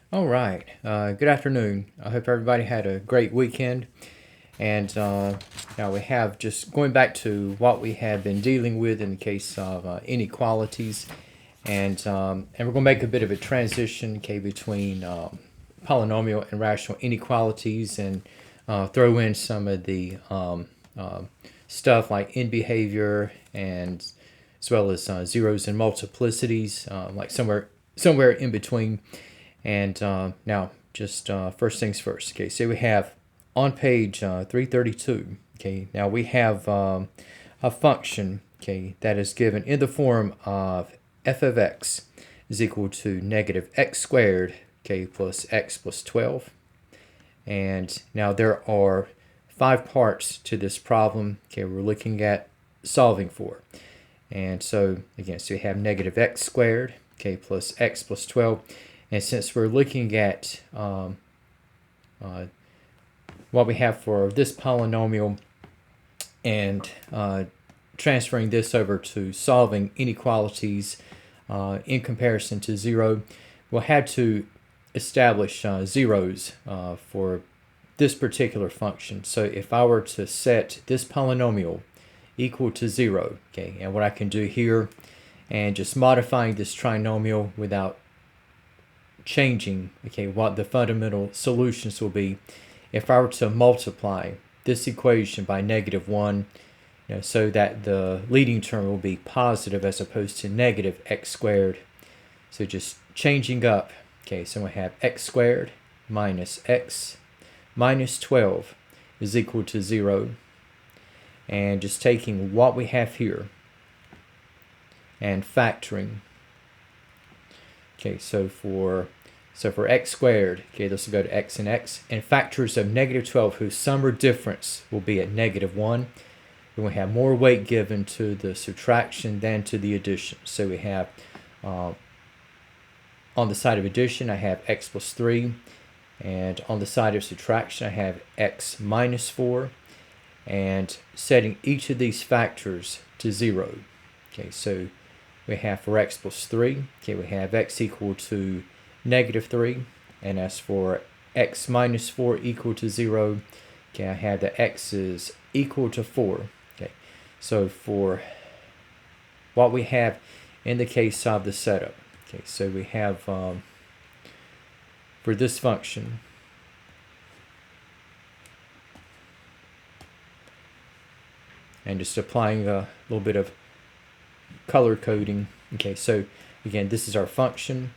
All right. Good afternoon. I hope everybody had a great weekend. And now we have just going back to what we have been dealing with in the case of inequalities. And we're going to make a bit of a transition, okay, between polynomial and rational inequalities and throw in some of the stuff like end behavior and as well as zeros and multiplicities, like somewhere in between. And now, just first things first. Okay, so we have on page 332. Okay, now we have a function. Okay, that is given in the form of f of x is equal to negative x squared. Okay, plus x plus 12. And now there are 5 parts to this problem. Okay, we're looking at solving for. And so again, so we have negative x squared. Okay, plus x plus 12. And since we're looking at what we have for this polynomial and transferring this over to solving inequalities in comparison to 0, we'll have to establish zeros for this particular function. So if I were to set this polynomial equal to 0, okay, and what I can do here, and just modifying this trinomial without changing, okay, what the fundamental solutions will be. If I were to multiply this equation by -1, so that the leading term will be positive as opposed to negative x squared. So just changing up, okay, so we have x squared minus x minus 12 is equal to 0. And just taking what we have here and factoring. Okay, so for x squared, okay, this will go to x, and factors of -12 whose sum or difference will be at -1. Then we have more weight given to the subtraction than to the addition. So we have, on the side of addition, I have x plus 3, and on the side of subtraction, I have x minus 4, and setting each of these factors to 0. Okay, so we have for x plus 3, okay, we have x equal to -3, and as for x minus 4 equal to 0, okay, I have that x is equal to 4. Okay, so for what we have in the case of the setup, okay, so we have for this function, and just applying a little bit of color coding. Okay, so again, this is our function.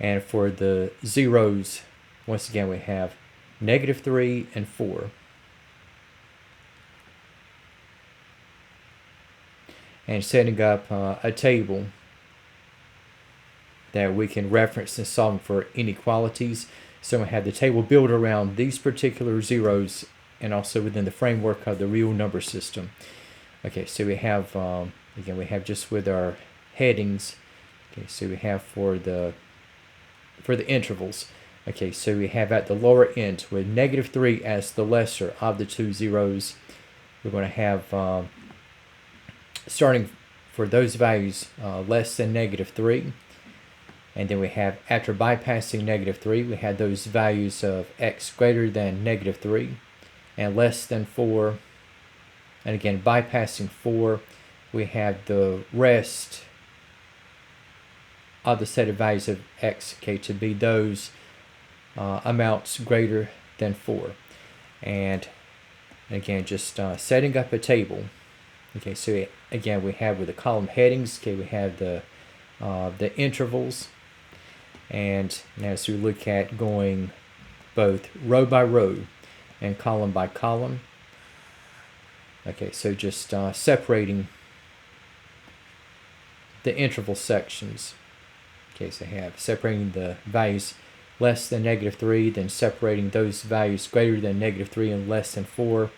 And for the zeros, once again, we have -3 and 4. And setting up a table that we can reference in solving for inequalities. So we have the table built around these particular zeros and also within the framework of the real number system. Okay, so we have, again, we have just with our headings. Okay, so we have for the intervals. Okay, so we have at the lower end with -3 as the lesser of the two zeros. We're going to have, starting for those values less than -3. And then we have, after bypassing -3, we have those values of x greater than -3 and less than 4. And again, bypassing 4, we have the rest of the set of values of x, okay, to be those amounts greater than 4. And again, just setting up a table. Okay, so again, we have with the column headings, okay, we have the intervals. And now as we look at going both row by row and column by column, okay, so just separating the interval sections. Okay, so I have separating the values less than -3, then separating those values greater than -3 and less than 4,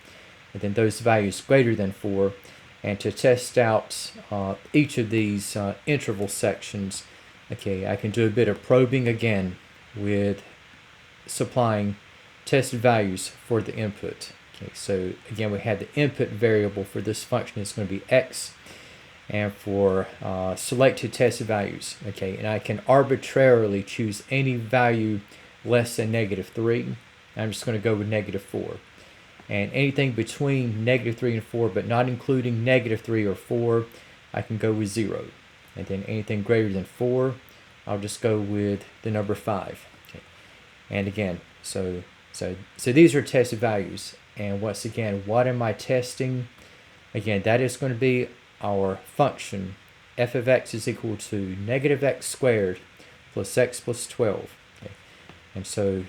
and then those values greater than 4. And to test out each of these interval sections, okay, I can do a bit of probing again with supplying test values for the input. Okay, so again, we have the input variable for this function is going to be x. and for selected tested values. Okay, and I can arbitrarily choose any value less than -3. I'm just going to go with -4. And anything between -3 and 4, but not including -3 or 4, I can go with 0. And then anything greater than 4, I'll just go with the number 5. Okay. And again, so these are tested values. And once again, what am I testing? Again, that is going to be our function f of x is equal to -x squared plus x plus 12. Okay. And so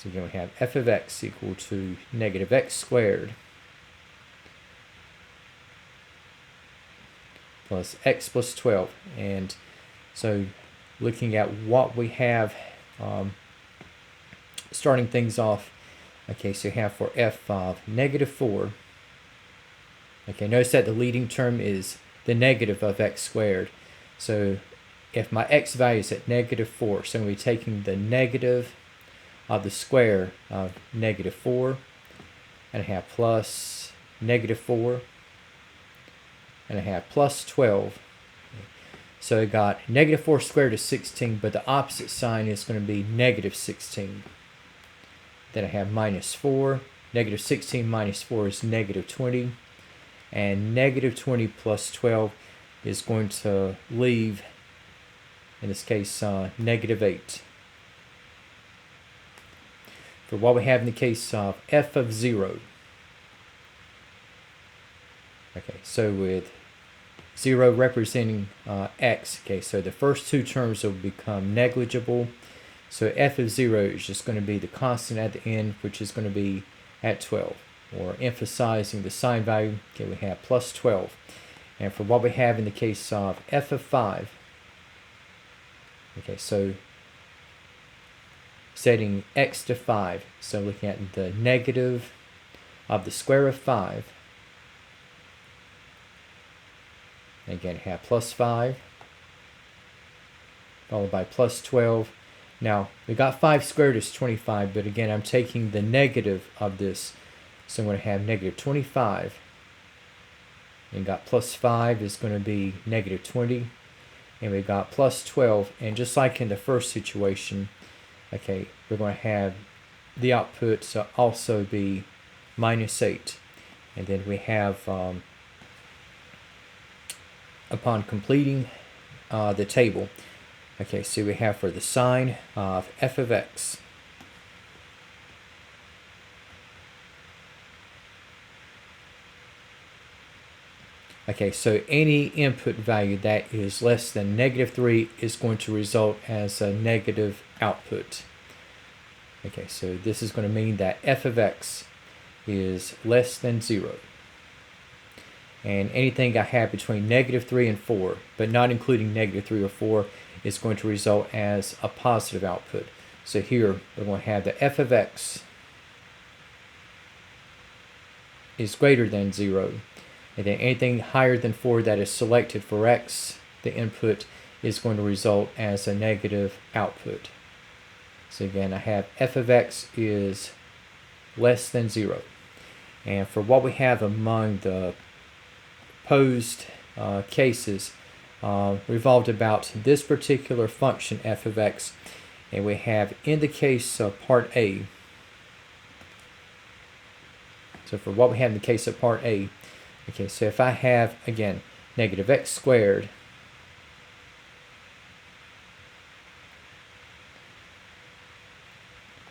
again, we have f of x equal to -x squared plus x plus 12. And so looking at what we have, starting things off, okay, so you have for f of -4, okay, notice that the leading term is the negative of x squared. So if my x value is at -4, so I'm going to be taking the negative of the square of -4, and I have plus -4, and I have plus 12. So I got -4 squared is 16, but the opposite sign is going to be -16. Then I have -4. -16 minus 4 is -20. And -20 plus 12 is going to leave, in this case, -8. For what we have in the case of f of 0. Okay, so with 0 representing x, okay, so the first two terms will become negligible. So f of 0 is just going to be the constant at the end, which is going to be at 12. Or emphasizing the sign value, okay, we have plus 12. And for what we have in the case of f of 5, okay, so setting x to 5, so looking at the negative of the square of 5, again have plus 5, followed by plus 12. Now, we got 5 squared is 25, but again, I'm taking the negative of this, so I'm going to have -25, and got plus 5 is going to be -20, and we got plus 12, and just like in the first situation, okay, we're going to have the output also be -8, and then we have, upon completing the table, okay, so we have for the sign of f of x, okay, so any input value that is less than -3 is going to result as a negative output. Okay, so this is going to mean that f of x is less than 0. And anything I have between -3 and 4, but not including -3 or 4, is going to result as a positive output. So here we're going to have the f of x is greater than 0. And then anything higher than 4 that is selected for x, the input, is going to result as a negative output. So again, I have f of x is less than 0. And for what we have among the posed cases, revolved about this particular function f of x, and we have in the case of part A, so for what we have in the case of part A, okay, so if I have, again, -x squared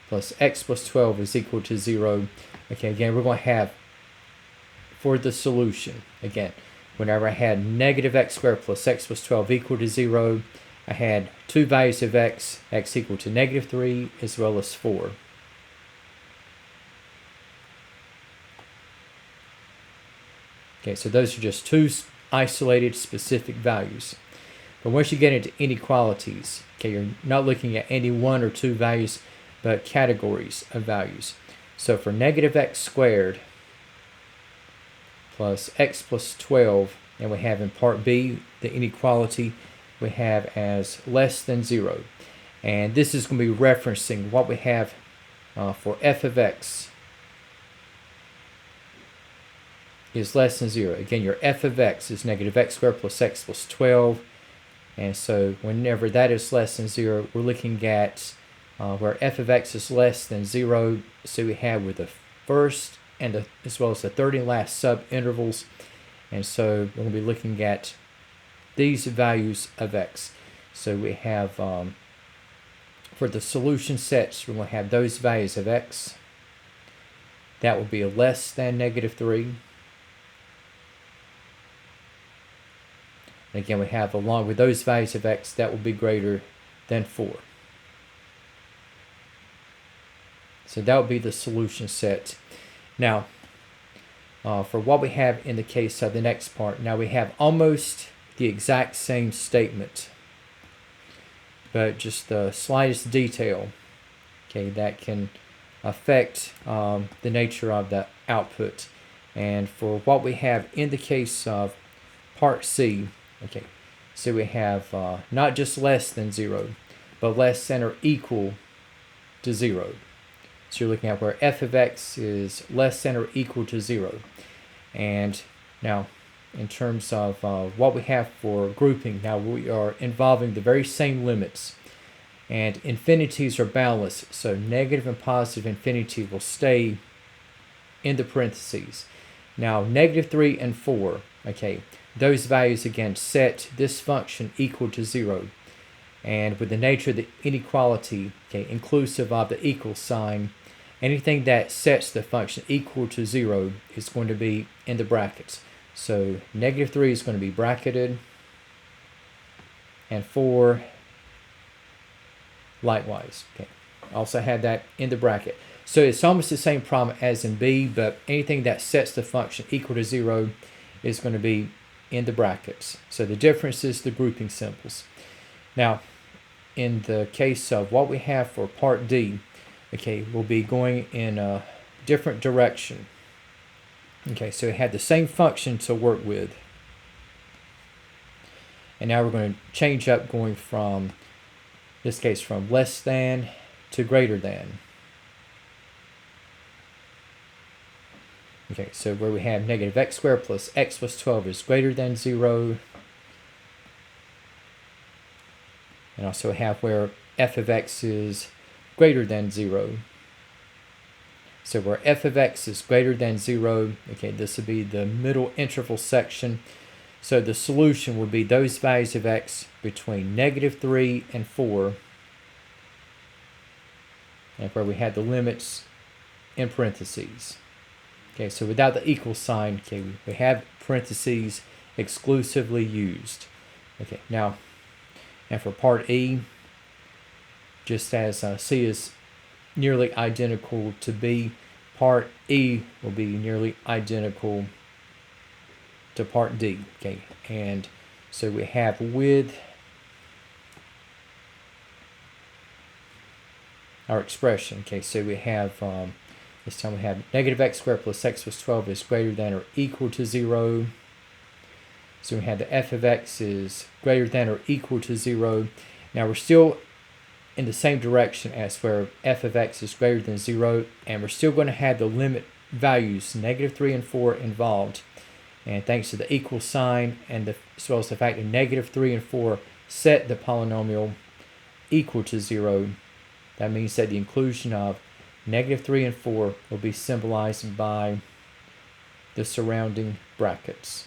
plus x plus 12 is equal to 0, okay, again, we're going to have, for the solution, again, whenever I had -x squared plus x plus 12 equal to 0, I had two values of x equal to -3 as well as 4. Okay, so those are just two isolated specific values. But once you get into inequalities, okay, you're not looking at any one or two values, but categories of values. So for -x squared plus x plus 12, and we have in part B, the inequality we have as less than 0. And this is going to be referencing what we have for f of x is less than 0. Again, your f of x is negative x squared plus x plus 12. And so whenever that is less than 0, we're looking at where f of x is less than 0. So we have with the first and as well as the third and last sub-intervals. And so we're going to be looking at these values of x. So we have, for the solution sets, we're going to have those values of x. That will be less than negative 3. And again, we have along with those values of x, that will be greater than 4. So that would be the solution set. Now, for what we have in the case of the next part, now we have almost the exact same statement, but just the slightest detail, okay, that can affect the nature of the output. And for what we have in the case of part C, okay, so we have not just less than 0, but less than or equal to 0. So you're looking at where f of x is less than or equal to 0. And now, in terms of what we have for grouping, now we are involving the very same limits. And infinities are boundless, so negative and positive infinity will stay in the parentheses. Now, negative 3 and 4, okay, those values again set this function equal to 0. And with the nature of the inequality, okay, inclusive of the equal sign, anything that sets the function equal to 0 is going to be in the brackets. So negative 3 is going to be bracketed, and 4 likewise. Okay, also have that in the bracket. So it's almost the same problem as in B, but anything that sets the function equal to 0 is going to be in the brackets. So the difference is the grouping symbols. Now, in the case of what we have for part D, okay, we'll be going in a different direction. Okay, so we had the same function to work with. And now we're going to change up, going from, this case, from less than to greater than. Okay, so where we have negative x squared plus x plus 12 is greater than 0. And also have where f of x is greater than 0. So where f of x is greater than 0, okay, this would be the middle interval section. So the solution would be those values of x between negative 3 and 4. And where we had the limits in parentheses. Okay, so without the equal sign, okay, we have parentheses exclusively used. Okay, now, and for part E, just as C is nearly identical to B, part E will be nearly identical to part D. Okay, and so we have with our expression. Okay, so we have this time we have negative x squared plus x plus 12 is greater than or equal to 0. So we have the f of x is greater than or equal to 0. Now we're still in the same direction as where f of x is greater than 0, and we're still going to have the limit values negative 3 and 4 involved. And thanks to the equal sign and as well as the fact that negative 3 and 4 set the polynomial equal to 0, that means that the inclusion of negative 3 and 4 will be symbolized by the surrounding brackets.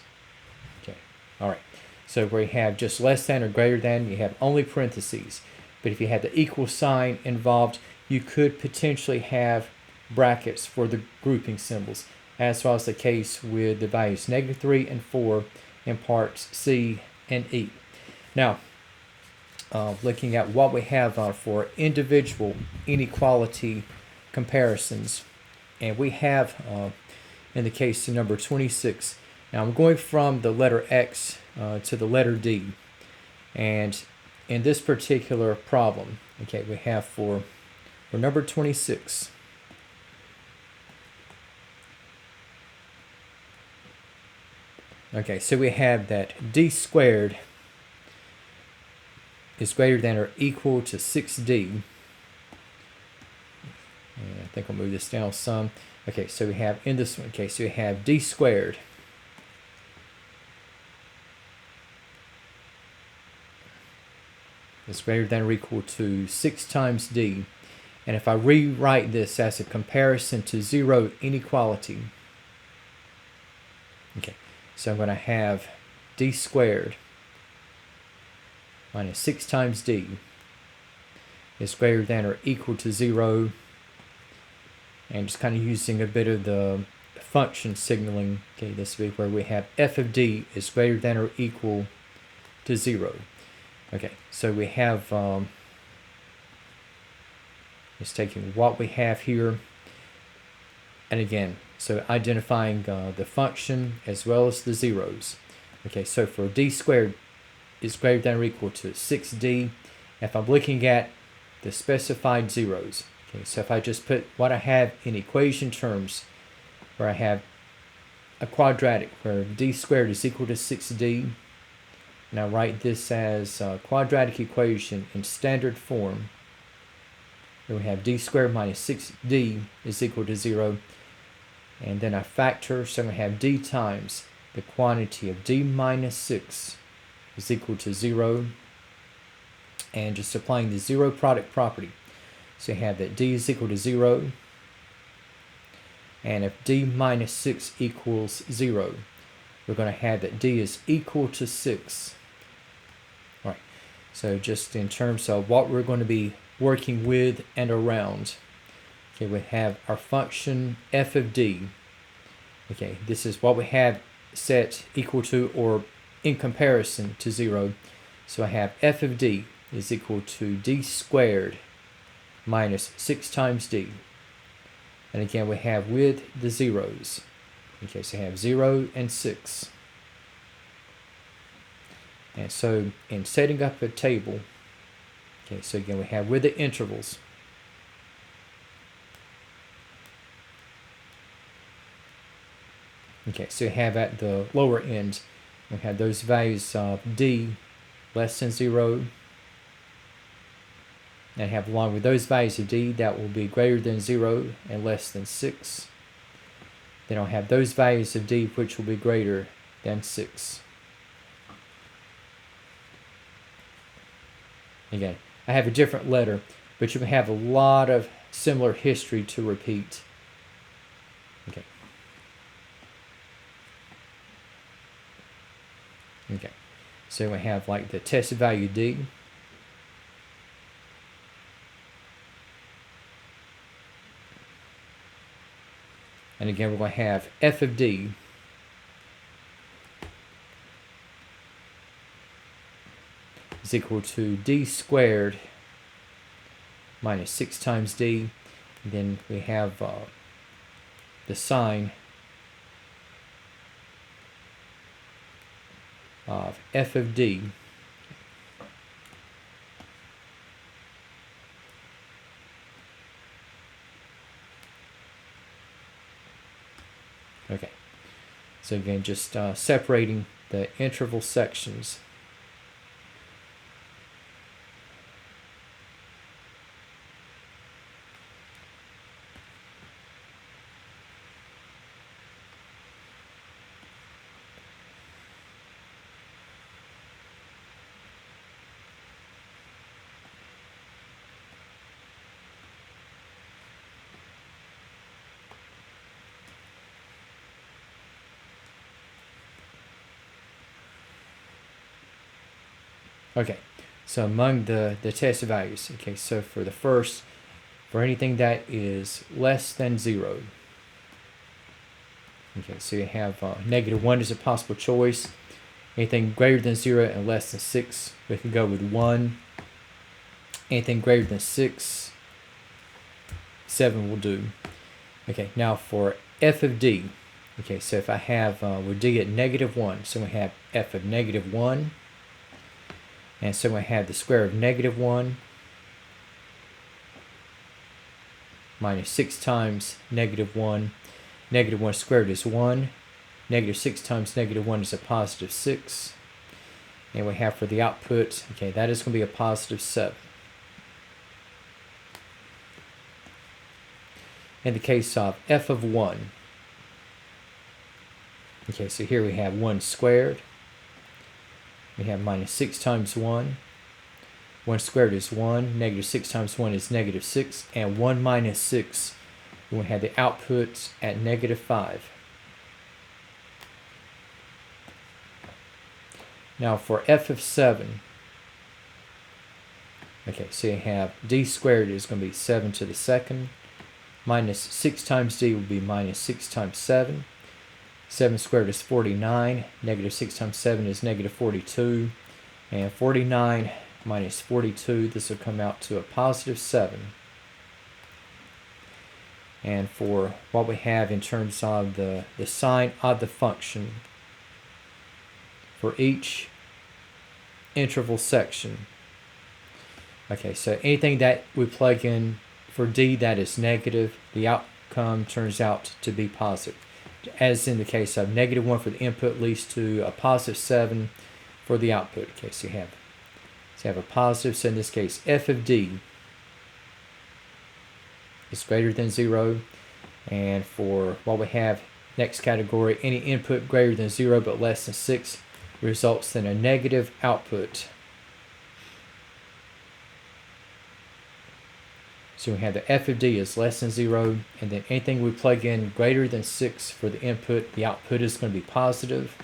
Okay, all right. So where you have just less than or greater than, you have only parentheses. But if you had the equal sign involved, you could potentially have brackets for the grouping symbols, as was the case with the values negative 3 and 4 in parts C and E. Now, looking at what we have for individual inequality comparisons, and we have in the case of number 26. Now I'm going from the letter X to the letter D, and in this particular problem, okay, we have for number 26. Okay, so we have that D squared is greater than or equal to 6D. And I think I'll move this down some. Okay, so we have in this one, okay, so we have D squared. is greater than or equal to 6 times d. And if I rewrite this as a comparison to zero inequality, okay, so I'm going to have d squared minus 6 times d is greater than or equal to 0, and just kind of using a bit of the function signaling. Okay, this will be where we have f of d is greater than or equal to 0. Okay, so we have just taking what we have here, and again, so identifying the function as well as the zeros. Okay, so for d squared is greater than or equal to 6d, if I'm looking at the specified zeros, okay, so if I just put what I have in equation terms, where I have a quadratic where d squared is equal to 6d, and I write this as a quadratic equation in standard form, then we have d squared minus 6d is equal to 0, and then I factor, so I'm going to have d times the quantity of d minus 6 is equal to 0, and just applying the zero product property. So you have that d is equal to 0, and if d minus 6 equals 0, we're going to have that d is equal to 6. All right, so just in terms of what we're going to be working with and around, okay, we have our function f of d. Okay, this is what we have set equal to or in comparison to 0. So I have f of d is equal to d squared minus 6 times d. And again, we have with the zeros. Okay, so I have 0 and 6. And so in setting up a table, okay, so again, we have with the intervals. Okay, so you have at the lower end, we have those values of d less than 0, and have along with those values of d that will be greater than 0 and less than 6. Then I'll have those values of d which will be greater than 6. Again, I have a different letter, but you can have a lot of similar history to repeat. Okay. Okay, so we have like the tested value d, and again we're going to have f of d is equal to d squared minus 6 times d, and then we have the sign of f of d okay, so again just separating the interval sections. Okay, so among the test values, okay, so for the first, for anything that is less than 0, okay, so you have -1 is a possible choice. Anything greater than 0 and less than 6, we can go with 1. Anything greater than 6, 7 will do. Okay, now for f of d, okay, so if I have, with d at -1, so we have f of -1, and so I have the square of -1 minus 6 times -1. -1 squared is 1. -6 times -1 is a positive 6. And we have for the output, okay, that is going to be a positive 7. In the case of f of 1, okay, so here we have 1 squared. We have minus 6 times 1. 1 squared is 1, negative 6 times 1 is negative 6, and 1 minus 6, we have the output at negative 5. Now for f of 7, okay, so you have d squared is going to be 7 to the second, minus 6 times d will be minus 6 times 7. 7 squared is 49, negative 6 times 7 is negative 42, and 49 minus 42, this will come out to a positive 7. And for what we have in terms of the sign of the function for each interval section. Okay, so anything that we plug in for d that is negative, the outcome turns out to be positive. As in the case of negative 1 for the input leads to a positive 7 for the output. Okay, so you have a positive, so in this case f of d is greater than 0, and for what we have next category, any input greater than 0 but less than 6 results in a negative output. So we have the f of d is less than 0, and then anything we plug in greater than 6 for the input, the output is going to be positive.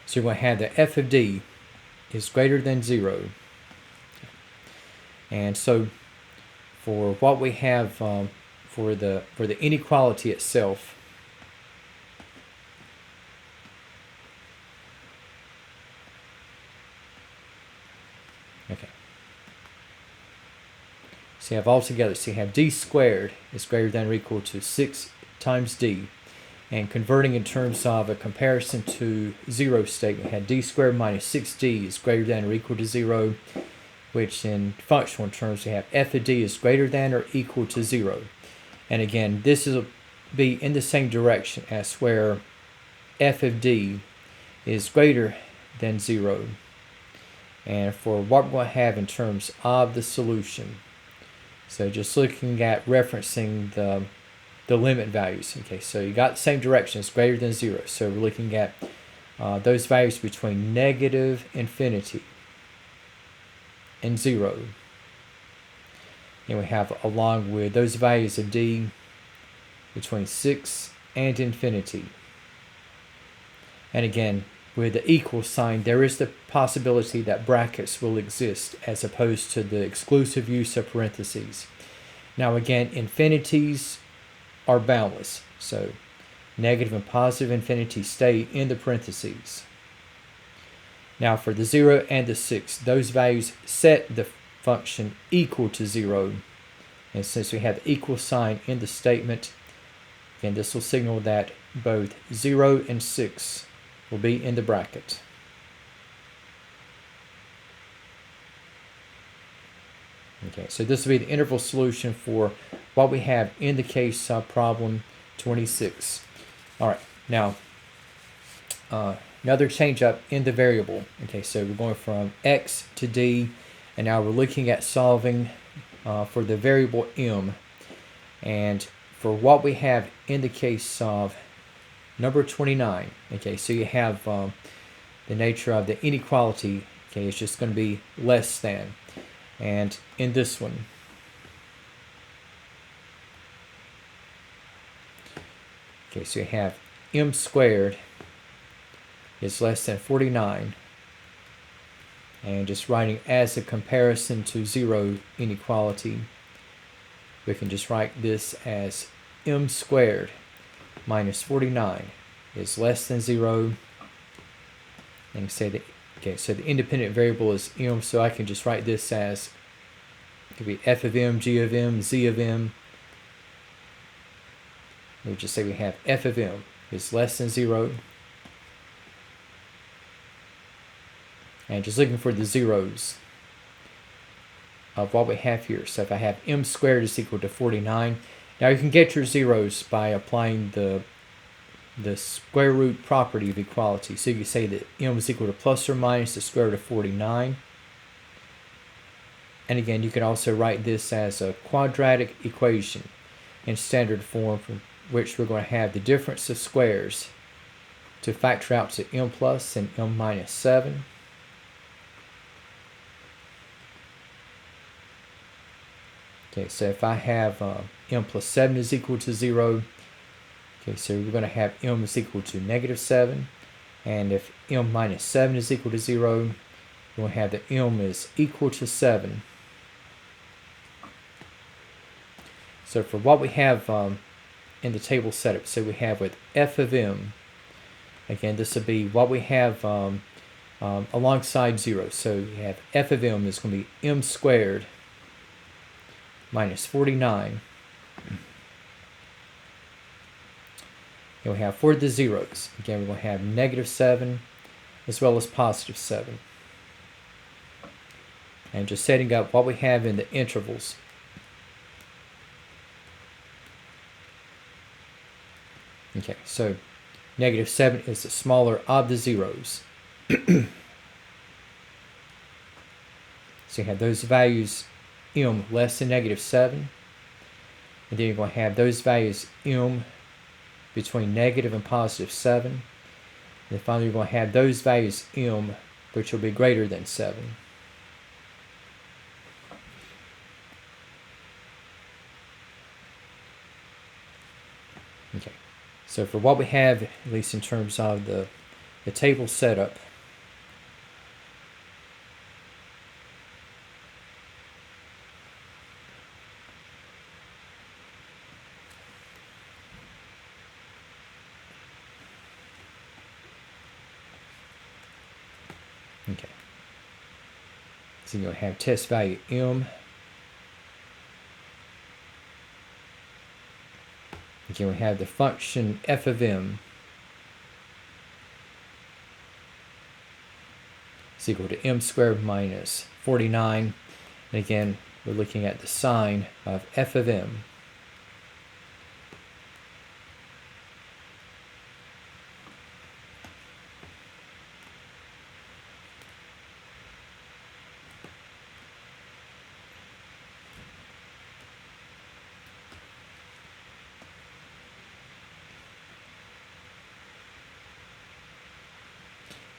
So we're going to have the f of d is greater than 0. And so for what we have for the inequality itself, okay, so you have altogether, so you have d squared is greater than or equal to 6 times d. And converting in terms of a comparison to 0 state, we had d squared minus 6d is greater than or equal to 0, which in functional terms we have f of d is greater than or equal to 0. And again, this will be in the same direction as where f of d is greater than 0. And for what we'll have in terms of the solution, so just looking at referencing the limit values. Okay, so you got the same direction, it's greater than 0. So we're looking at those values between negative infinity and 0. And we have along with those values of d between 6 and infinity. And again, with the equal sign, there is the possibility that brackets will exist as opposed to the exclusive use of parentheses. Now again, infinities are boundless, so negative and positive infinity stay in the parentheses. Now for the 0 and the 6, those values set the function equal to 0, and since we have the equal sign in the statement, again this will signal that both 0 and 6 will be in the bracket. Okay, so this will be the interval solution for what we have in the case of problem 26. All right, now another change up in the variable. Okay, so we're going from x to d, and now we're looking at solving for the variable m. And for what we have in the case of number 29, okay, so you have the nature of the inequality. Okay, it's just going to be less than. And in this one, okay, so you have m squared is less than 49, and just writing as a comparison to 0 inequality, we can just write this as m squared minus 49 is less than 0, and say that, okay, so the independent variable is m, so I can just write this as, it could be f of m, g of m, z of m. We just say we have f of m is less than 0. And just looking for the zeros of what we have here. So if I have m squared is equal to 49, now you can get your zeros by applying the square root property of equality. So you can say that m is equal to plus or minus the square root of 49. And again, you can also write this as a quadratic equation in standard form, from which we're going to have the difference of squares to factor out to m plus and m minus 7. Okay, so if I have m plus 7 is equal to 0, okay, so we're going to have m is equal to negative 7. And if m minus 7 is equal to 0, we'll have that m is equal to 7. So for what we have in the table setup, so we have with f of m, again, this will be what we have alongside 0. So we have f of m is going to be m squared minus 49. And we have for the zeros, again, we're going to have negative 7 as well as positive 7. And just setting up what we have in the intervals. Okay, so negative 7 is the smaller of the zeros. So you have those values m less than negative 7. And then you're going to have those values m between negative and positive 7. And then finally you're going to have those values m which will be greater than 7. Okay, so for what we have, at least in terms of the table setup, okay, so you'll have test value m. Okay, we have the function f of m is equal to m squared minus 49. And again, we're looking at the sign of f of m.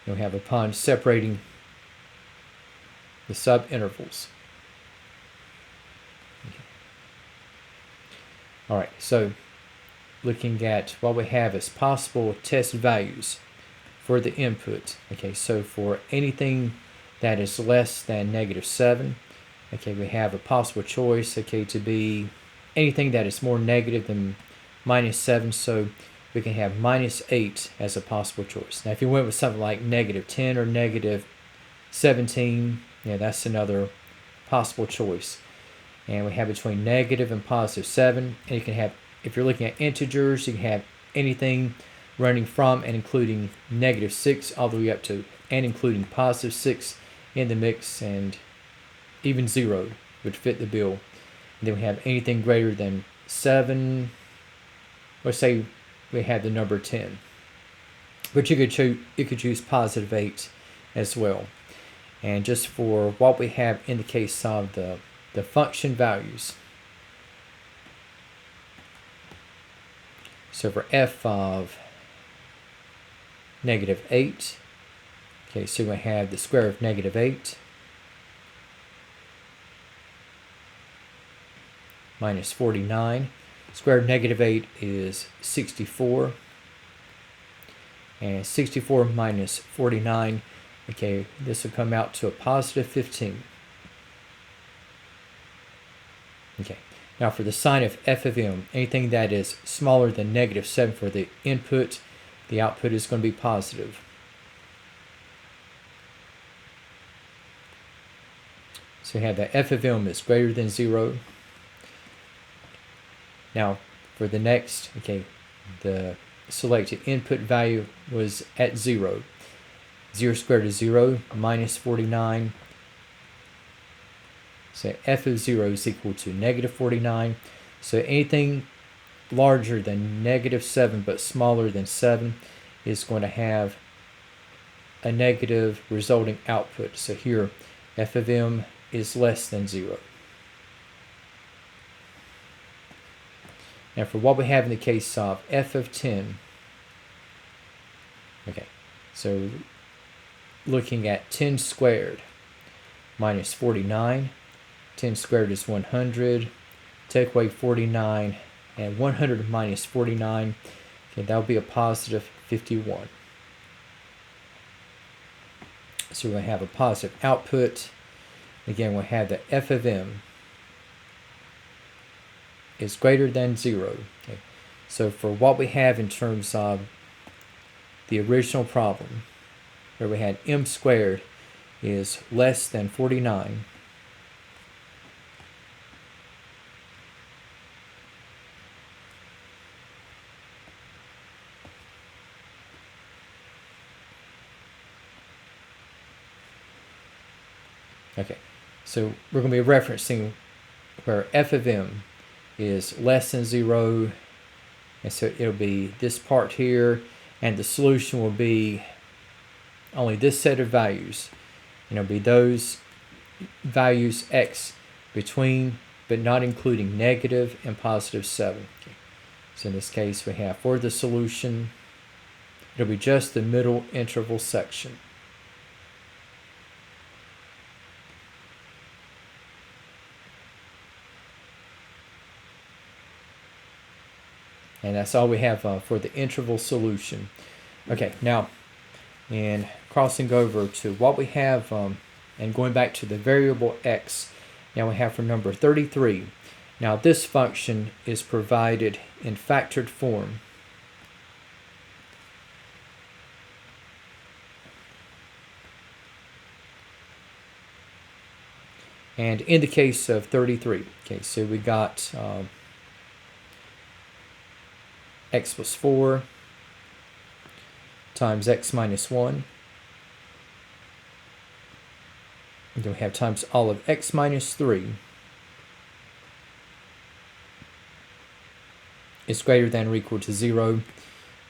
We have upon separating the subintervals. Okay. All right, so looking at what we have as possible test values for the input. Okay, so for anything that is less than negative 7, okay, we have a possible choice, okay, to be anything that is more negative than minus 7. So we can have minus 8 as a possible choice. Now, if you went with something like negative 10 or negative 17, yeah, that's another possible choice. And we have between negative and positive 7. And you can have, if you're looking at integers, you can have anything running from and including negative 6 all the way up to and including positive 6 in the mix, and even 0 would fit the bill. And then we have anything greater than 7, let's say we have the number 10. But you could choose positive 8 as well. And just for what we have in the case of the function values. So for f of negative 8, okay, so we have the square of negative 8 minus 49. Square of negative 8 is 64. And 64 minus 49, okay, this will come out to a positive 15. Okay, now for the sign of f of m, anything that is smaller than negative 7 for the input, the output is going to be positive. So we have that f of m is greater than 0. Now, for the next, okay, the selected input value was at 0. 0 squared is 0, minus 49. So f of 0 is equal to negative 49. So anything larger than negative 7 but smaller than 7 is going to have a negative resulting output. So here, f of m is less than 0. Now for what we have in the case of f of 10, Okay, so looking at 10 squared minus 49. 10 squared is 100. Take away 49, and 100 minus 49, okay, that'll be a positive 51. So we'll have a positive output. Again, we'll have that f of m is greater than 0. Okay. So for what we have in terms of the original problem, where we had m squared is less than 49, okay, so we're going to be referencing where f of m is less than 0, and so it'll be this part here, and the solution will be only this set of values, and it'll be those values x between but not including negative and positive 7. Okay. So in this case we have for the solution, it'll be just the middle interval section. And that's all we have for the interval solution. Okay, now in crossing over to what we have and going back to the variable x, now we have for number 33. Now this function is provided in factored form. And in the case of 33, okay, so we got x plus 4 times x minus 1. And then we have times all of x minus 3 is greater than or equal to 0.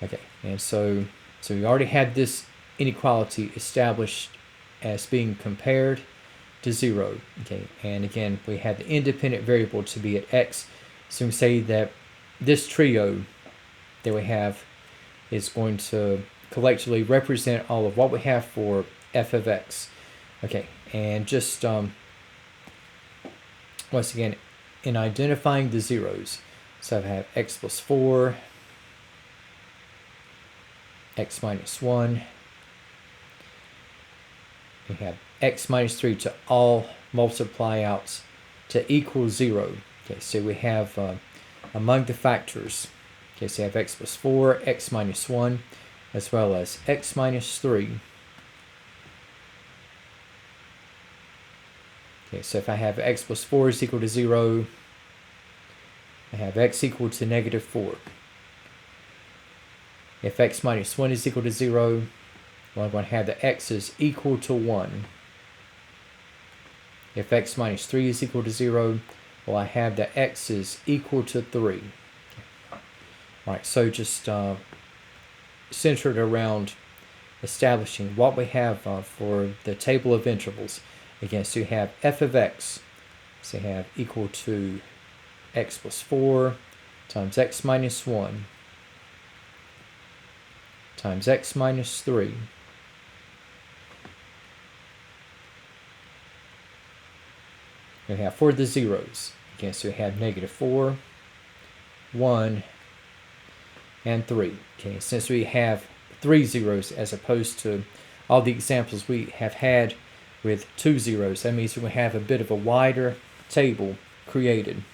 Okay, and so we already had this inequality established as being compared to 0. Okay, and again, we have the independent variable to be at x. So we say that this trio that we have is going to collectively represent all of what we have for f of x. Okay, and just once again, in identifying the zeros, so I have x plus 4, x minus 1, we have x minus 3 to all multiply out to equal 0. Okay, so we have among the factors, okay, so you have x plus 4, x minus 1, as well as x minus 3. Okay, so if I have x plus 4 is equal to 0, I have x equal to negative 4. If x minus 1 is equal to 0, well, I'm going to have the x is equal to 1. If x minus 3 is equal to 0, well, I have the x is equal to 3. Alright, so just centered around establishing what we have for the table of intervals. Again, so you have f of x, so you have equal to x plus 4 times x minus 1 times x minus 3 we have for the zeros. Again, so we have negative 4, 1, and 3. Okay, since we have 3 zeros as opposed to all the examples we have had with 2 zeros, that means we have a bit of a wider table created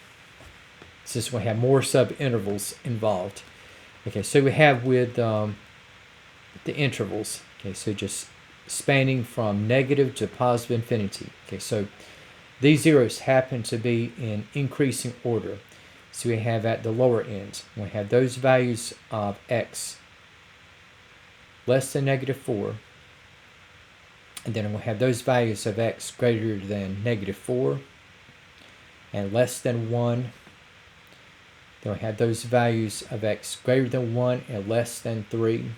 since we have more sub-intervals involved. Okay, so we have with the intervals, okay, so just spanning from negative to positive infinity. Okay, so these zeros happen to be in increasing order. So we have at the lower end, we have those values of x less than negative 4, and then we'll have those values of x greater than negative 4 and less than 1. Then we have those values of x greater than 1 and less than 3.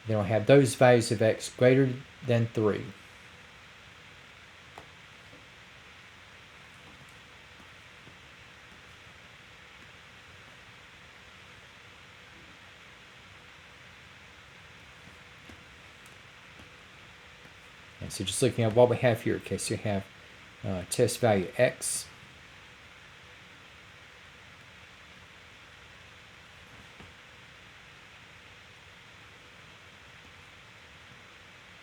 Then we'll have those values of x greater than 3. Okay, so just looking at what we have here. Okay, so you have test value x.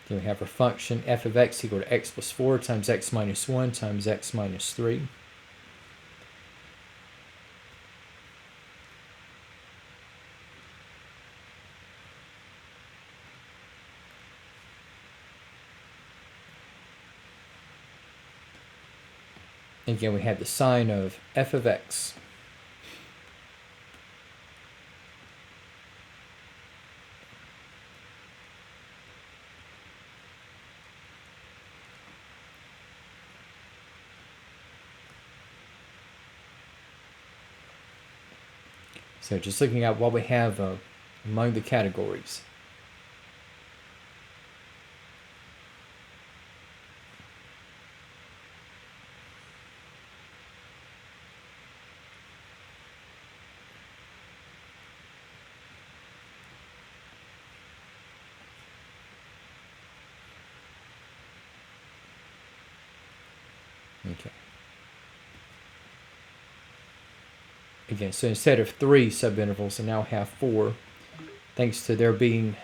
Then we have our function f of x equal to x plus 4 times x minus 1 times x minus 3. Again, we have the sine of f of x. So just looking at what we have among the categories. Okay. Again, so instead of 3 subintervals, I now have 4, thanks to there being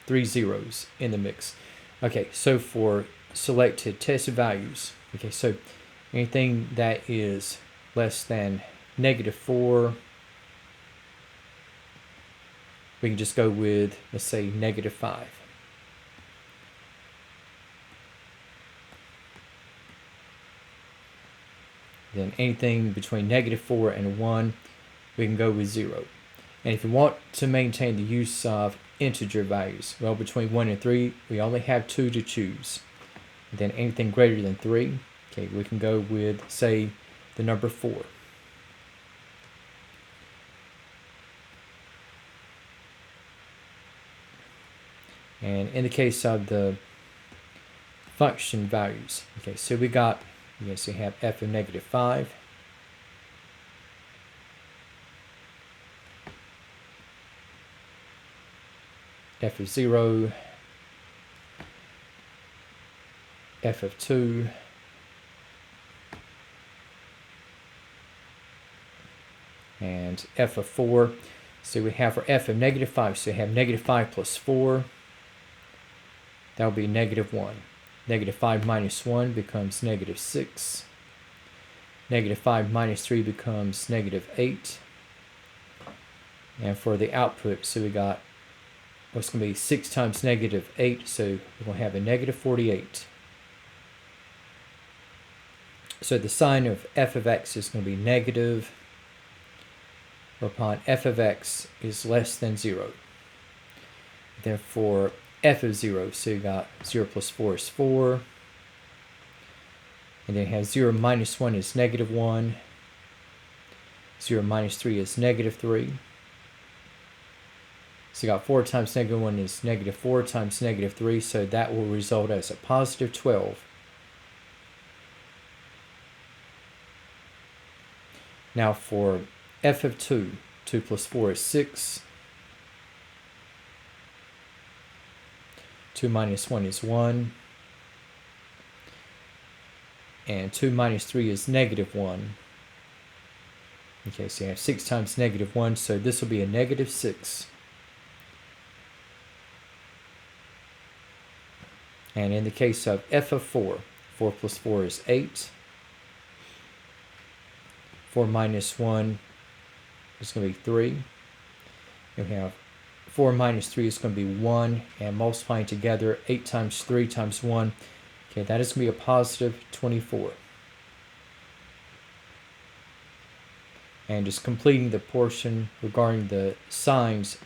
3 zeros in the mix. Okay, so for selected test values, okay, so anything that is less than -4, we can just go with, let's say, -5. Then anything between -4 and 1, we can go with 0. And if we want to maintain the use of integer values, well, between 1 and 3, we only have 2 to choose. And then anything greater than 3, okay, we can go with, say, the number 4. And in the case of the function values, okay, so we got, so you have f of -5, f of 0, f of 2, and f of 4. So we have for f of -5, so you have -5 plus 4, that will be -1. -5 minus 1 becomes -6. -5 minus 3 becomes -8. And for the output, so we got what's going to be 6 times -8, so we're going to have a -48. So the sign of f of x is going to be negative, whereupon f of x is less than 0. Therefore, f of 0, so you got 0 plus 4 is 4. And then you have 0 minus 1 is -1. 0 minus 3 is -3. So you got 4 times -1 is -4 times -3, so that will result as a positive 12. Now for f of 2, 2 plus 4 is 6. 2 minus 1 is 1. And 2 minus 3 is -1. Okay, so you have 6 times -1, so this will be a -6. And in the case of f of 4, 4 plus 4 is 8. 4 minus 1 is going to be 3. And we have 4 minus 3 is going to be 1, and multiplying together, 8 times 3 times 1, okay, that is going to be a positive 24. And just completing the portion regarding the signs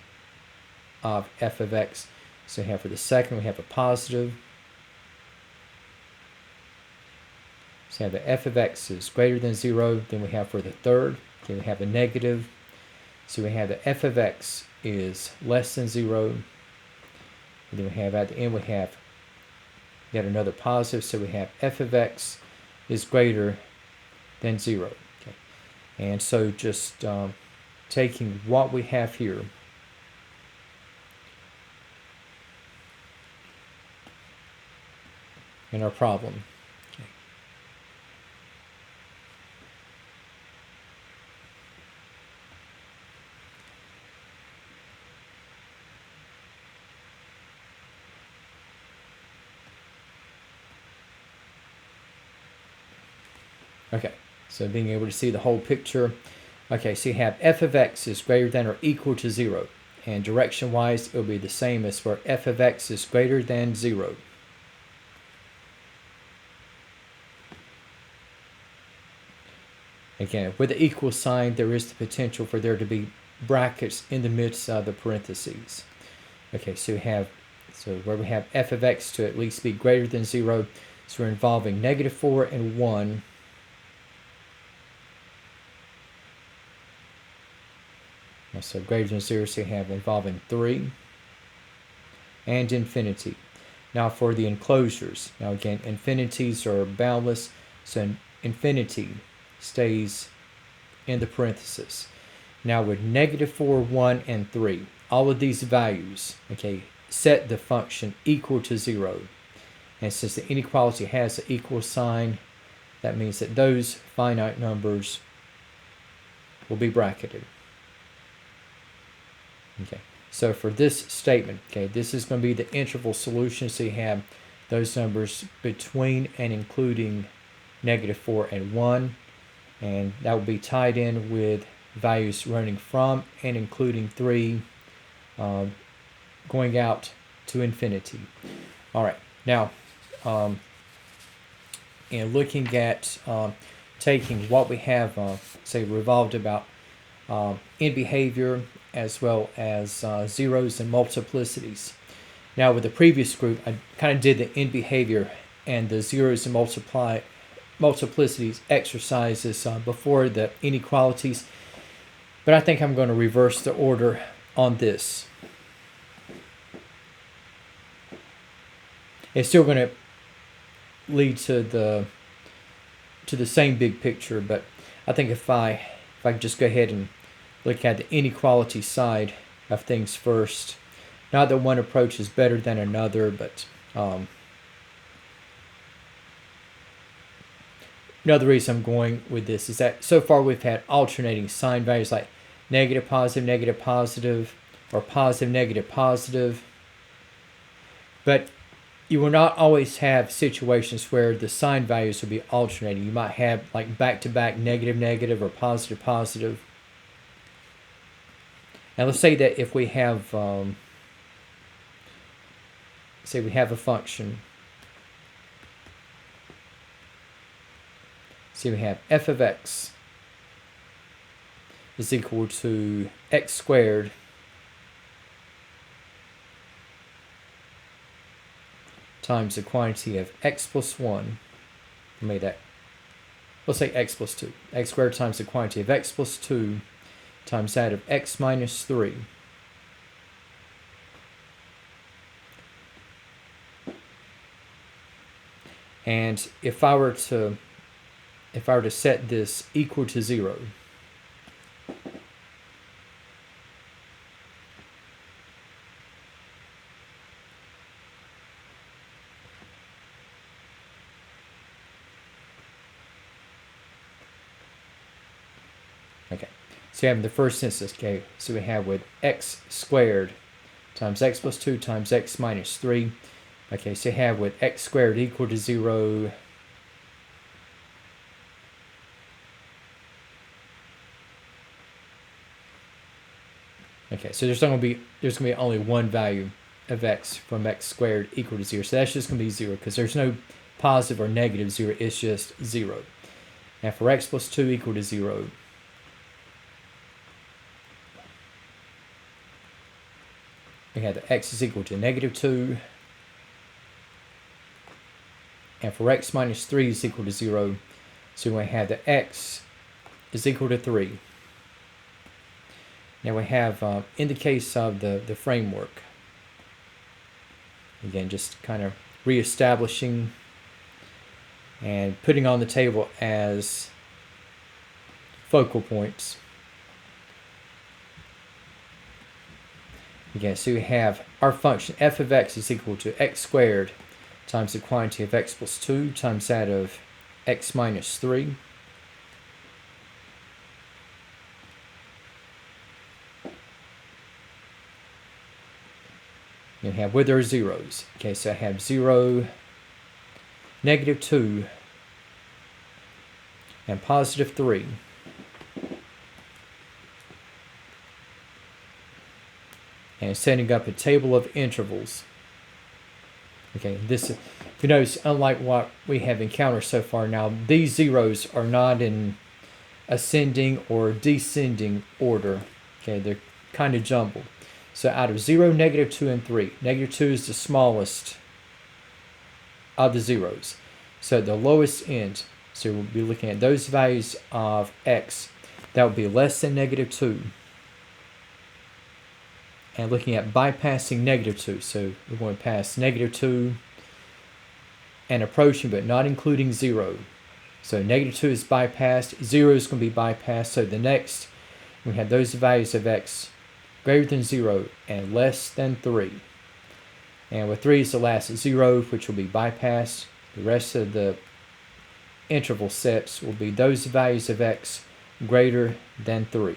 of f of x. So we have for the second, we have a positive. So we have the f of x is greater than 0. Then we have for the third, okay, we have a negative. So we have the f of x is less than 0. And then we have at the end, we have yet another positive. So we have f of x is greater than 0. Okay. And so just taking what we have here, in our problem. Okay, so being able to see the whole picture. Okay, so you have f of x is greater than or equal to 0. And direction-wise, it will be the same as where f of x is greater than 0. Again, with the equal sign, there is the potential for there to be brackets in the midst of the parentheses. Okay, so where we have f of x to at least be greater than 0, so we're involving -4 and 1. So greater than 0, so you have involving 3 and infinity. Now for the enclosures. Now again, infinities are boundless, so infinity stays in the parenthesis. Now with -4, 1, and 3, all of these values, okay, set the function equal to 0. And since the inequality has an equal sign, that means that those finite numbers will be bracketed. Okay, so for this statement, okay, this is going to be the interval solution. So you have those numbers between and including -4 and 1, and that will be tied in with values running from and including 3, going out to infinity. All right, now, in looking at taking what we have, say, revolved about in behavior, as well as zeros and multiplicities. Now with the previous group, I kind of did the in behavior and the zeros and multiplicities exercises before the inequalities, but I think I'm going to reverse the order on this. It's still going to lead to the same big picture, but I think if I just go ahead and look at the inequality side of things first. Not that one approach is better than another, but another reason I'm going with this is that so far we've had alternating sign values like negative, positive, or positive, negative, positive. But you will not always have situations where the sign values will be alternating. You might have like back-to-back negative, negative, or positive, positive. Now let's say that if we have, say we have a function. So we have f of x is equal to x squared times the quantity of x plus 1. I made that. Let's say x plus 2. X squared times the quantity of x plus 2 times that of x minus 3. And if I were to set this equal to 0, okay. So you have in the first instance, okay, so we have with x squared times x plus 2 times x minus 3. Okay, so you have with x squared equal to 0. Okay, so there's going to be only one value of x from x squared equal to 0. So that's just going to be 0 because there's no positive or negative 0. It's just 0. And for x plus 2 equal to 0, we have that x is equal to negative 2. And for x minus 3 is equal to 0, so we have that x is equal to 3. Now we have, in the case of the framework, again, just kind of reestablishing and putting on the table as focal points. Again, so we have our function f of x is equal to x squared times the quantity of x plus 2 times that of x minus 3. You have with or zeros. Okay, so I have 0, negative 2, and positive 3. And setting up a table of intervals. Okay, this, if you notice, unlike what we have encountered so far now, these zeros are not in ascending or descending order. Okay, they're kind of jumbled. So out of 0, negative 2, and 3, negative 2 is the smallest of the zeros. So at the lowest end, so we'll be looking at those values of x that would be less than negative 2. And looking at bypassing negative 2. So we're going to pass negative 2 and approaching, but not including 0. So negative 2 is bypassed, 0 is going to be bypassed. So the next, we have those values of x greater than 0 and less than 3. And with 3 is the last 0, which will be bypassed. The rest of the interval sets will be those values of x greater than 3.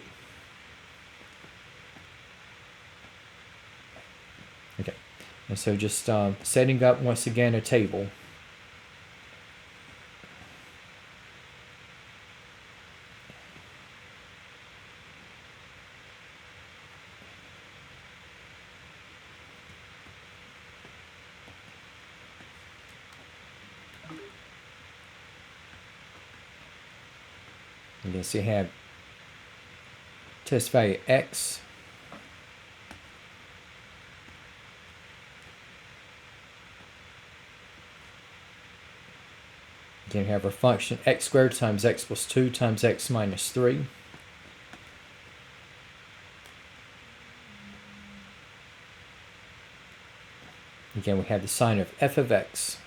Okay, and so just setting up once again a table. And so you have test value x Again, we have our function x squared times x plus 2 times x minus 3. Again, we have the sign of f of x.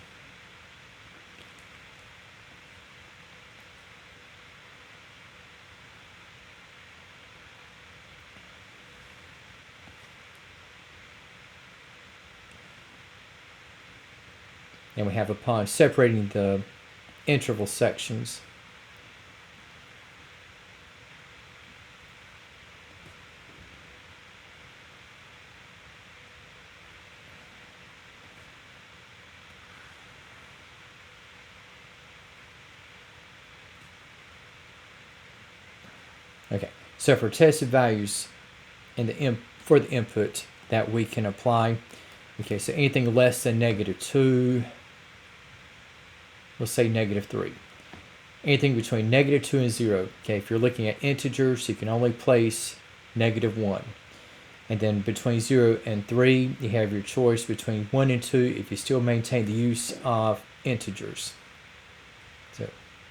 And we have upon separating the interval sections, okay, so for tested values in the for the input that we can apply, okay, so anything less than negative 2, we'll say negative 3. Anything between negative 2 and 0, okay, if you're looking at integers, you can only place negative 1. And then between 0 and 3, you have your choice between 1 and 2 if you still maintain the use of integers. So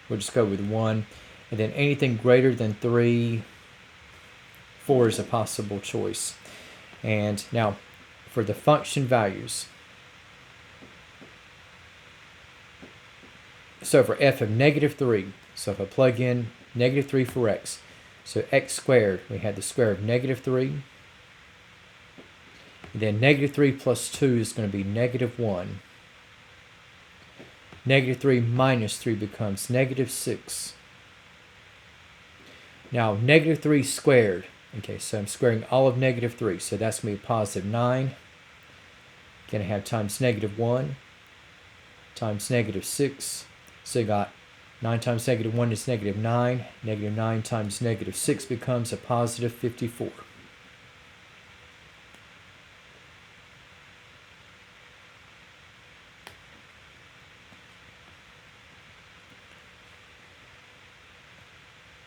we'll just go with 1. And then anything greater than 3, 4 is a possible choice. And now for the function values, so for f of negative 3, so if I plug in negative 3 for x, so x squared, we had the square of negative 3. And then negative 3 plus 2 is going to be negative 1. Negative 3 minus 3 becomes negative 6. Now negative 3 squared, okay, so I'm squaring all of negative 3, so that's going to be positive 9. Going to have times negative 1 times negative 6. So you got 9 times negative 1 is negative 9. Negative 9 times negative 6 becomes a positive 54.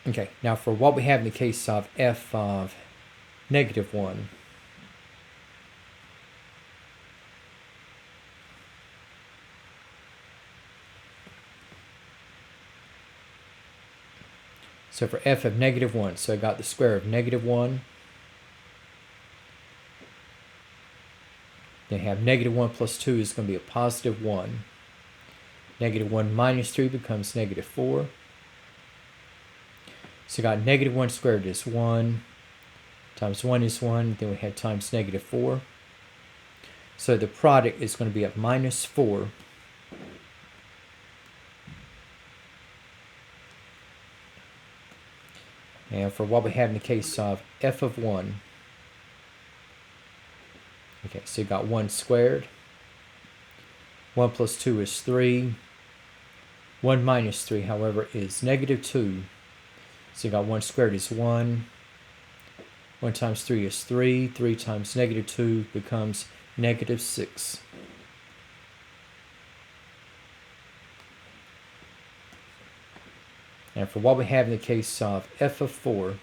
Okay, now for what we have in the case of f of negative 1. So for f of negative 1, so I got the square of negative 1. Then have negative 1 plus 2 is going to be a positive 1. Negative 1 minus 3 becomes negative 4. So I got negative 1 squared is 1. Times 1 is 1. Then we had times negative 4. So the product is going to be at minus 4. And for what we have in the case of f of 1, okay, so you got 1 squared. 1 plus 2 is 3. 1 minus 3, however, is negative 2. So you got 1 squared is 1. 1 times 3 is 3. 3 times negative 2 becomes negative 6. And for what we have in the case of f of 4,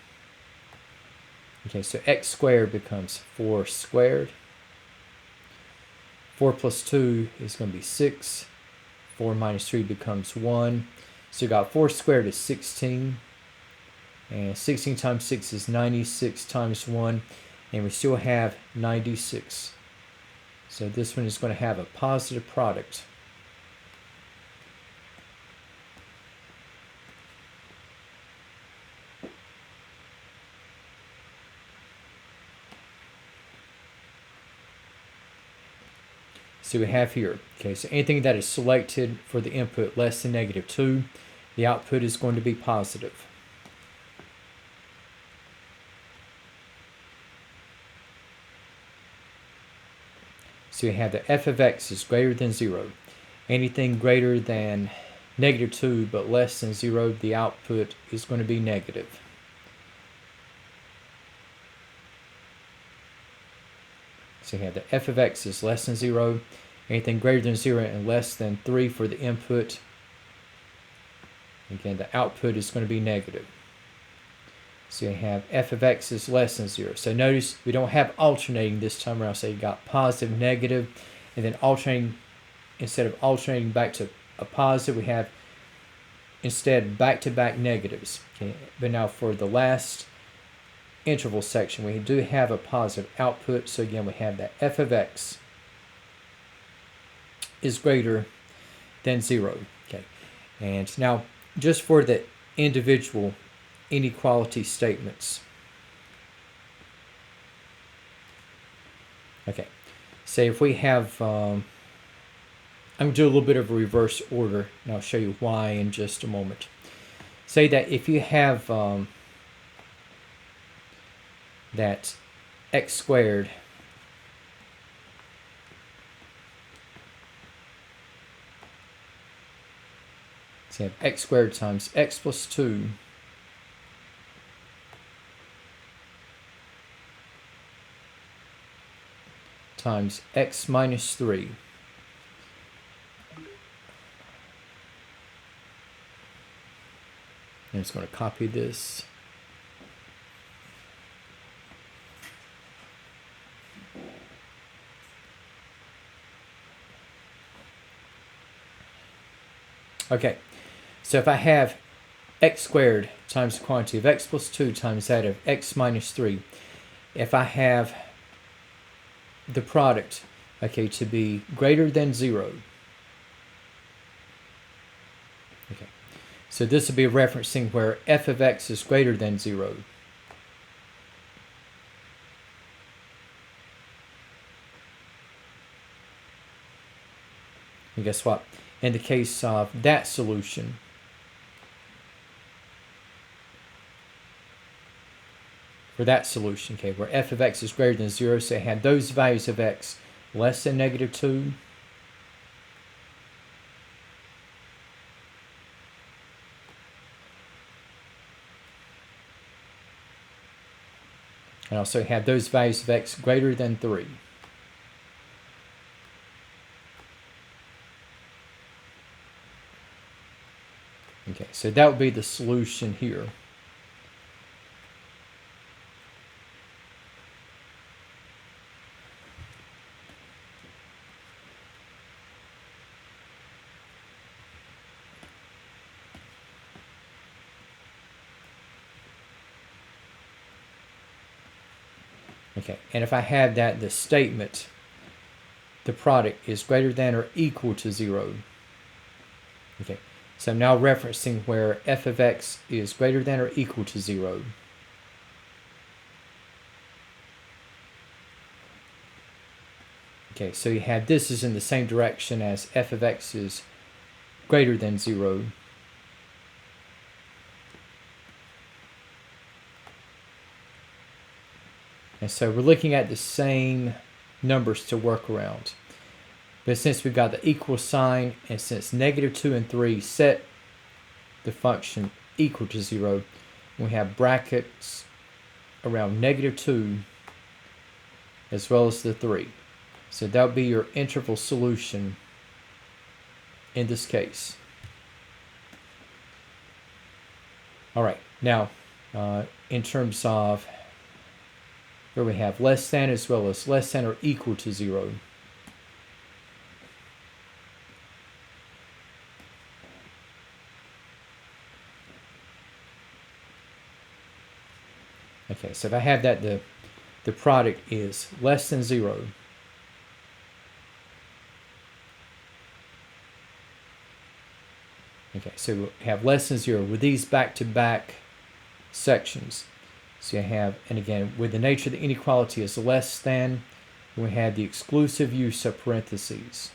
okay, so x squared becomes 4 squared. 4 plus 2 is going to be 6. 4 minus 3 becomes 1. So you got 4 squared is 16. And 16 times 6 is 96 times 1. And we still have 96. So this one is going to have a positive product. So we have here, okay, so anything that is selected for the input less than negative 2, the output is going to be positive. So we have that f of x is greater than 0. Anything greater than negative 2 but less than 0, the output is going to be negative. So you have the f of x is less than 0. Anything greater than 0 and less than 3 for the input. Again, the output is going to be negative. So you have f of x is less than 0. So notice we don't have alternating this time around. So you got positive, negative, and then alternating. Instead of alternating back to a positive, we have instead back-to-back negatives. Okay? But now for the last interval section, we do have a positive output. So again, we have that f of x is greater than 0. Okay, and now just for the individual inequality statements. Okay, say if we have, I'm going to do a little bit of a reverse order, and I'll show you why in just a moment. Say that if you have that x squared so you have x squared times x plus 2 times x minus 3 I'm just going to copy this. Okay, so if I have x squared times the quantity of x plus 2 times that of x minus 3, if I have the product, okay, to be greater than 0, okay, so this will be referencing where f of x is greater than 0. And guess what? In the case of that solution, okay, where f of x is greater than 0, so I had those values of x less than negative 2, and also have those values of x greater than 3. Okay, so that would be the solution here. Okay, and if I have that, the statement, the product is greater than or equal to 0. Okay, so I'm now referencing where f of x is greater than or equal to 0. Okay, so you have this is in the same direction as f of x is greater than 0. And so we're looking at the same numbers to work around. But since we've got the equal sign, and since -2 and 3 set the function equal to 0, we have brackets around -2 as well as the 3. So that would be your interval solution in this case. All right, now in terms of where we have less than as well as less than or equal to 0. Okay, so if I have that the product is less than 0, okay, so we have less than 0 with these back-to-back sections. So you have, and again, with the nature of the inequality is less than, we have the exclusive use of parentheses.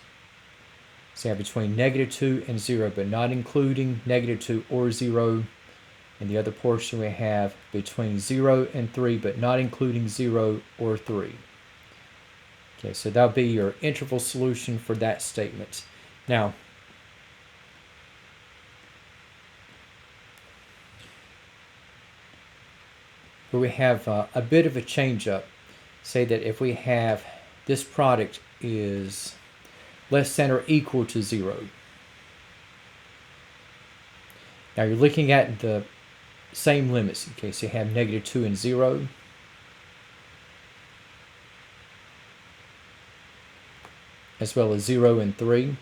So you have between -2 and 0, but not including -2 or 0. And the other portion we have between 0 and 3, but not including 0 or 3. Okay, so that'll be your interval solution for that statement. Now, where we have a bit of a change up, say that if we have this product is less than or equal to 0. Now you're looking at the same limits. Okay, so you have -2 and 0. As well as 0 and 3.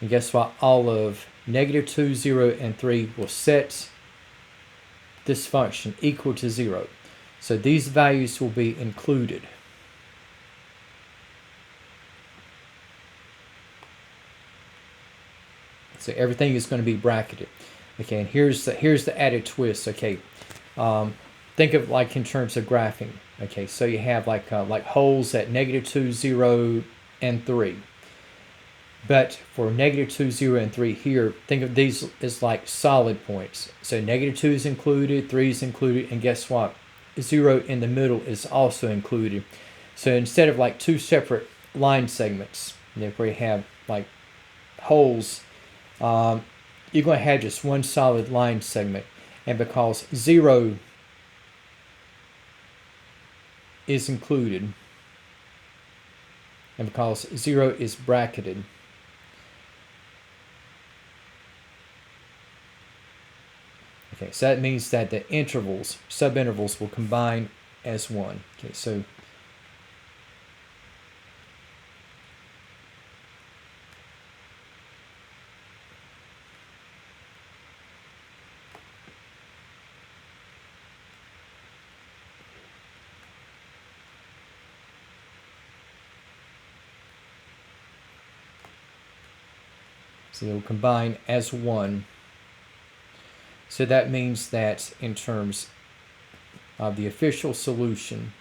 And guess what? All of -2, 0, and 3 will set this function equal to 0. So these values will be included. So everything is going to be bracketed. Okay, and here's the added twist. Okay, think of like in terms of graphing. Okay, so you have like holes at -2, 0, and 3. But for -2, 0, and 3 here, think of these as like solid points. So -2 is included, 3 is included, and guess what? 0 in the middle is also included. So instead of like two separate line segments, where you have like holes, you're going to have just one solid line segment. And because 0 is included, and because 0 is bracketed, okay, so that means that the intervals, subintervals, will combine as one. Okay, so they will combine as one. So that means that in terms of the official solution,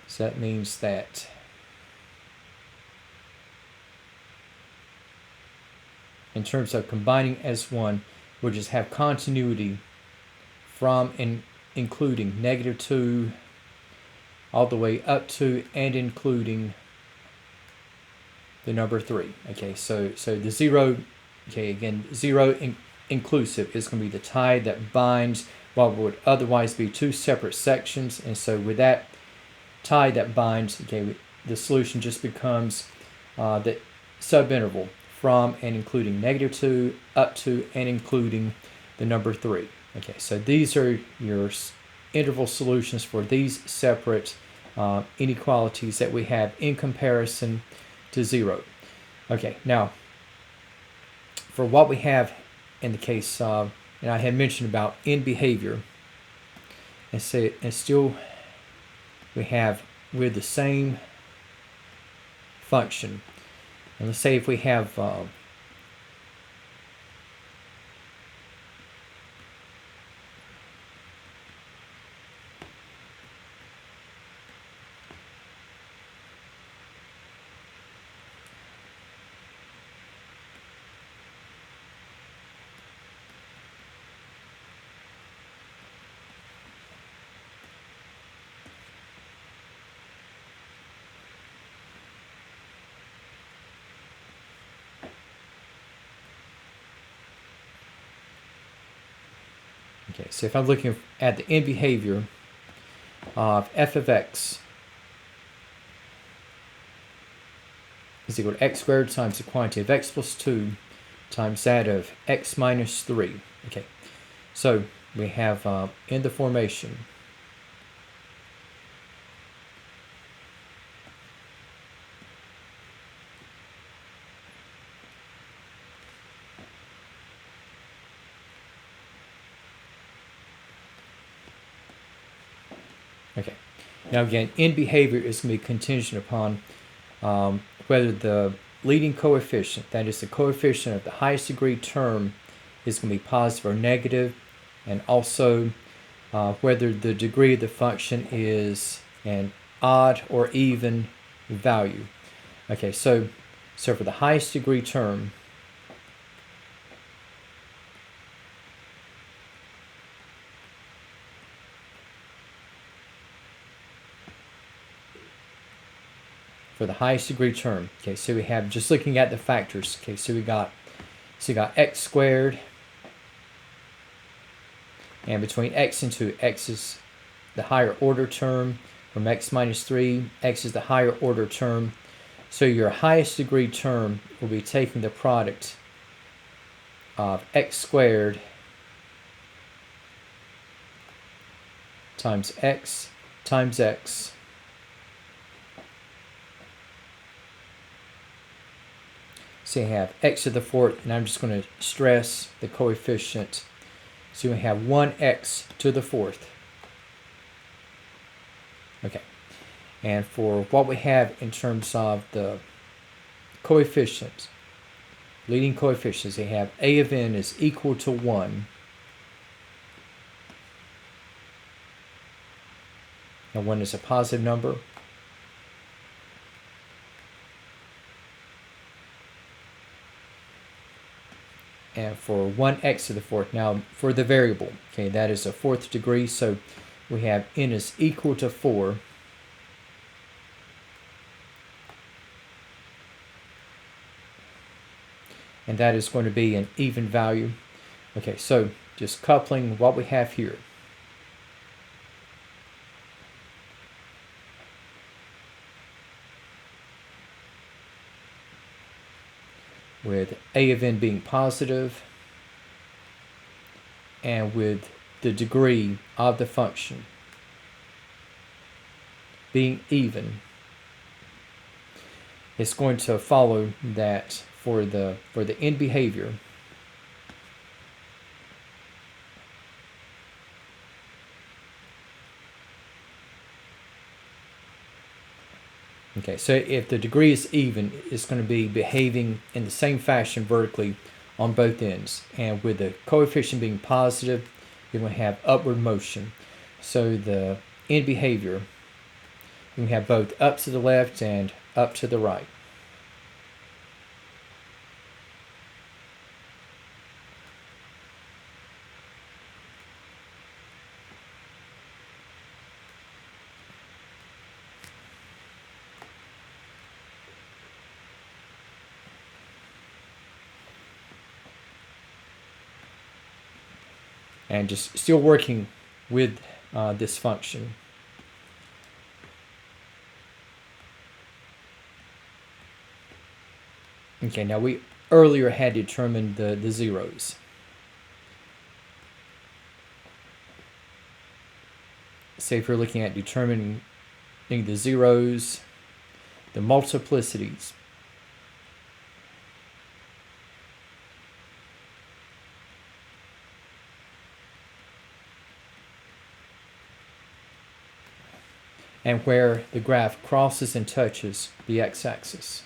so that means that in terms of combining as one, we'll just have continuity from and including -2 all the way up to and including the number 3. Okay, so the 0, okay, again, 0 inclusive is going to be the tie that binds what would otherwise be two separate sections. And so with that tie that binds, okay, the solution just becomes the subinterval from and including -2 up to and including the number 3. Okay, so these are your interval solutions for these separate inequalities that we have in comparison to 0. Okay, now for what we have in the case of, and I had mentioned about in behavior, and still we have with the same function. And let's say if we have Okay, so if I'm looking at the end behavior of f of x is equal to x squared times the quantity of x plus 2 times that of x minus 3. Okay, so we have in the formation okay. Now again, end behavior is going to be contingent upon whether the leading coefficient, that is the coefficient of the highest degree term, is going to be positive or negative, and also whether the degree of the function is an odd or even value. Okay, so for the highest degree term, okay, so we have, just looking at the factors, okay, so we got x squared, and between x and 2, x is the higher order term. From x minus 3, x is the higher order term. So your highest degree term will be taking the product of x squared times x times x so you have x to the fourth, and I'm just going to stress the coefficient. So we have 1x to the fourth. Okay, and for what we have in terms of the coefficients, leading coefficients, they have a of n is equal to 1. Now 1 is a positive number. And for 1x to the fourth, now for the variable, okay, that is a fourth degree, so we have n is equal to 4. And that is going to be an even value. Okay, so just coupling what we have here. With a of n being positive, and with the degree of the function being even, it's going to follow that for the end behavior, okay, so if the degree is even, it's going to be behaving in the same fashion vertically on both ends. And with the coefficient being positive, you're going to have upward motion. So the end behavior, you can have both up to the left and up to the right. And just still working with this function. Okay, now we earlier had determined the zeros. Say if we're looking at determining the zeros, the multiplicities, and where the graph crosses and touches the x-axis.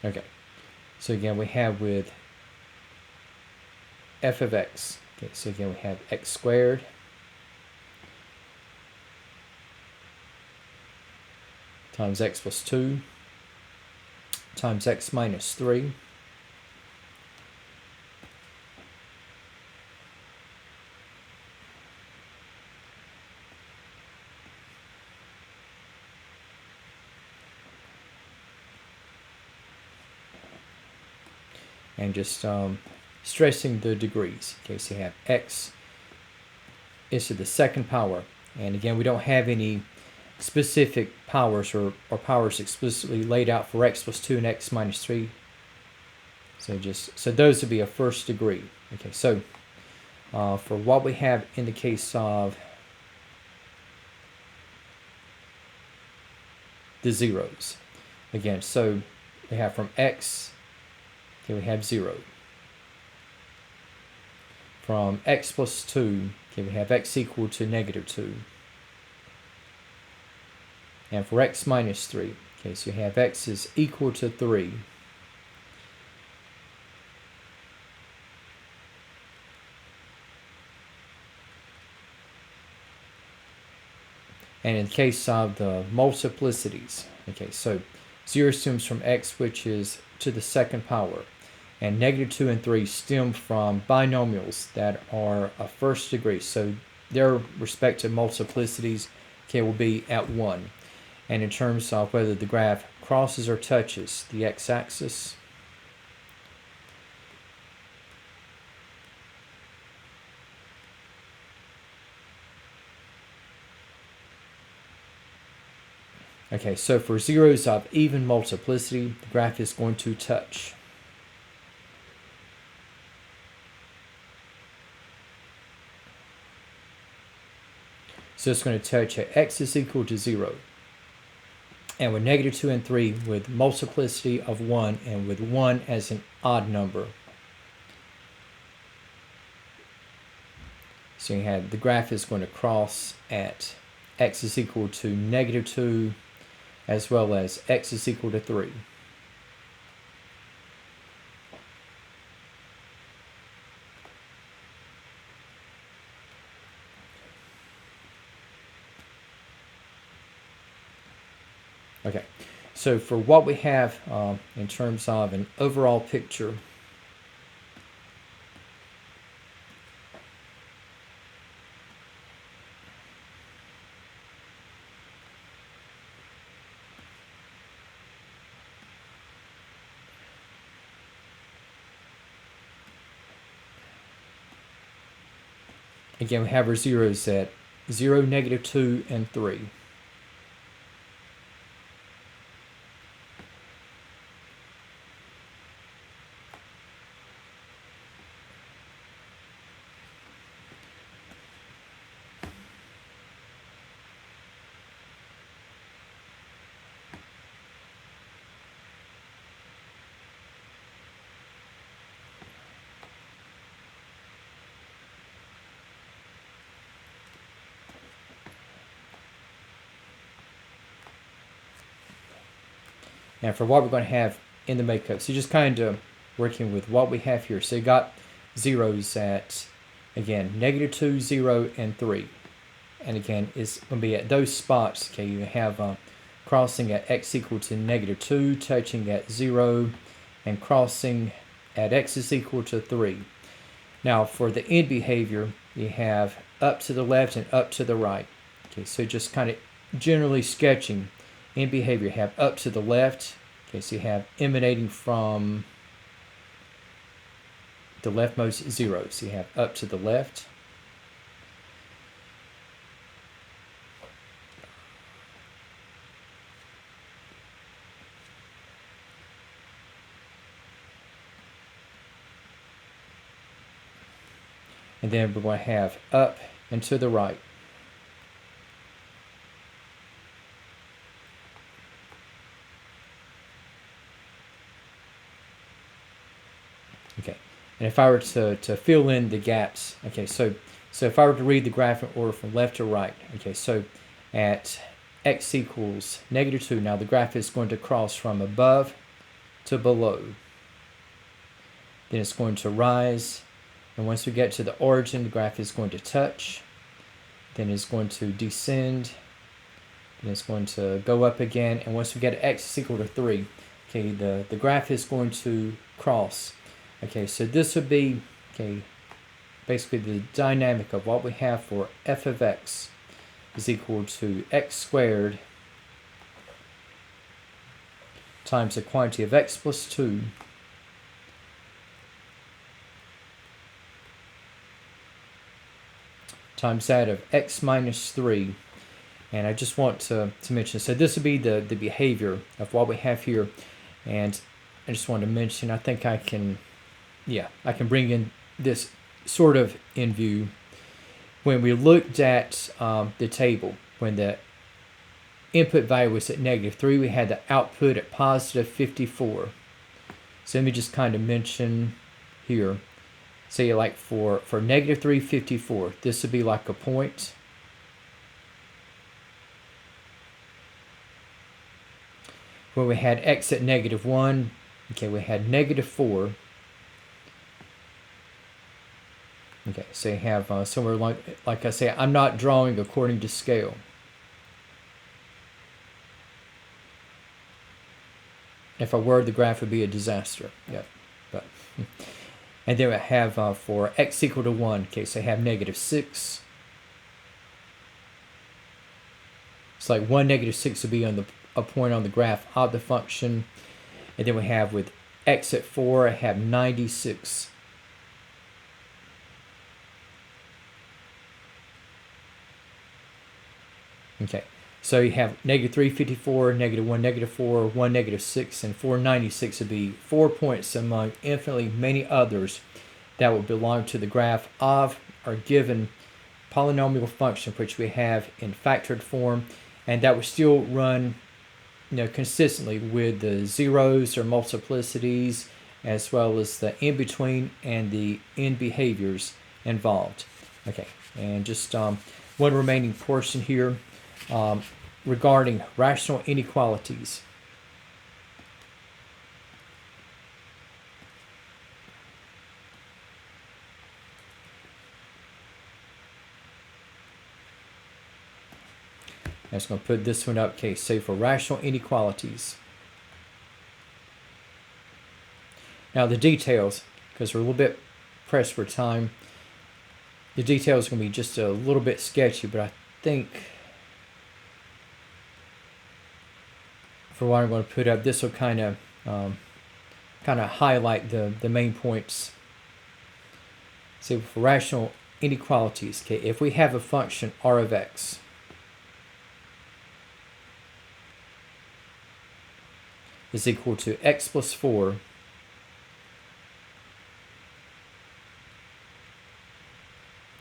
Okay, so again we have with f of x, okay, so again we have x squared times x plus 2 times x minus 3 and just stressing the degrees. Okay, so you have x is to the second power, and again we don't have any specific powers or powers explicitly laid out for x plus 2 and x minus 3. So those would be a first degree. Okay, so for what we have in the case of the zeros, again, so we have from x, okay, we have 0. From x plus 2, okay, we have x equal to negative 2. And for x minus 3, okay, so you have x is equal to 3. And in the case of the multiplicities, okay, so 0 stems from x, which is to the second power. And negative 2 and 3 stem from binomials that are a first degree. So their respective multiplicities, okay, will be at 1. And in terms of whether the graph crosses or touches the x-axis, okay, so for zeros of even multiplicity, the graph is going to touch. So it's going to touch at x is equal to 0. And with negative 2 and 3 with multiplicity of 1 and with 1 as an odd number. So you have the graph is going to cross at x is equal to negative 2 as well as x is equal to 3. Okay, so for what we have in terms of an overall picture, again, we have our zeros at 0, negative 2, and 3. Now for what we're going to have in the makeup, so just kind of working with what we have here. So you got zeros at, again, negative 2, 0, and 3. And again, it's going to be at those spots. Okay, you have crossing at x equal to negative 2, touching at 0, and crossing at x is equal to 3. Now for the end behavior, you have up to the left and up to the right. Okay, so just kind of generally sketching in behavior, you have up to the left. Okay, so you have emanating from the leftmost zero. So you have up to the left. And then we're going to have up and to the right. Okay, and if I were to fill in the gaps, okay, so if I were to read the graph in order from left to right, okay, so at x equals negative 2, now the graph is going to cross from above to below. Then it's going to rise, and once we get to the origin, the graph is going to touch. Then it's going to descend. Then it's going to go up again, and once we get x is equal to 3, okay, the graph is going to cross. Okay, so this would be, okay, basically the dynamic of what we have for f of x is equal to x squared times the quantity of x plus 2 times that of x minus 3. And I just want to mention, so this would be the behavior of what we have here. And I just want to mention, I think I can bring in this sort of in view. When we looked at the table, when the input value was at -3, we had the output at positive 54. So let me just kind of mention here. Say like for -3, 54, this would be like a point. When we had x at -1, okay, we had -4. Okay, so you have somewhere like I say, I'm not drawing according to scale. If I were, the graph would be a disaster. Yep. But and then we have for x equal to 1, okay, so I have -6. It's like 1, -6 would be on a point on the graph of the function. And then we have with x at 4, I have 96. Okay, so you have -3, 54, -1, -4, 1, -6, and 4, 96 would be 4 points among infinitely many others that would belong to the graph of our given polynomial function, which we have in factored form, and that would still run, consistently with the zeros or multiplicities, as well as the in-between and the end behaviors involved. Okay, and just one remaining portion here. Regarding rational inequalities. I'm just going to put this one up, okay, say for rational inequalities. Now the details, because we're a little bit pressed for time, the details are going to be just a little bit sketchy, but I think for what I'm going to put up, this will kind of highlight the main points. So for rational inequalities, okay, if we have a function r of x is equal to x plus 4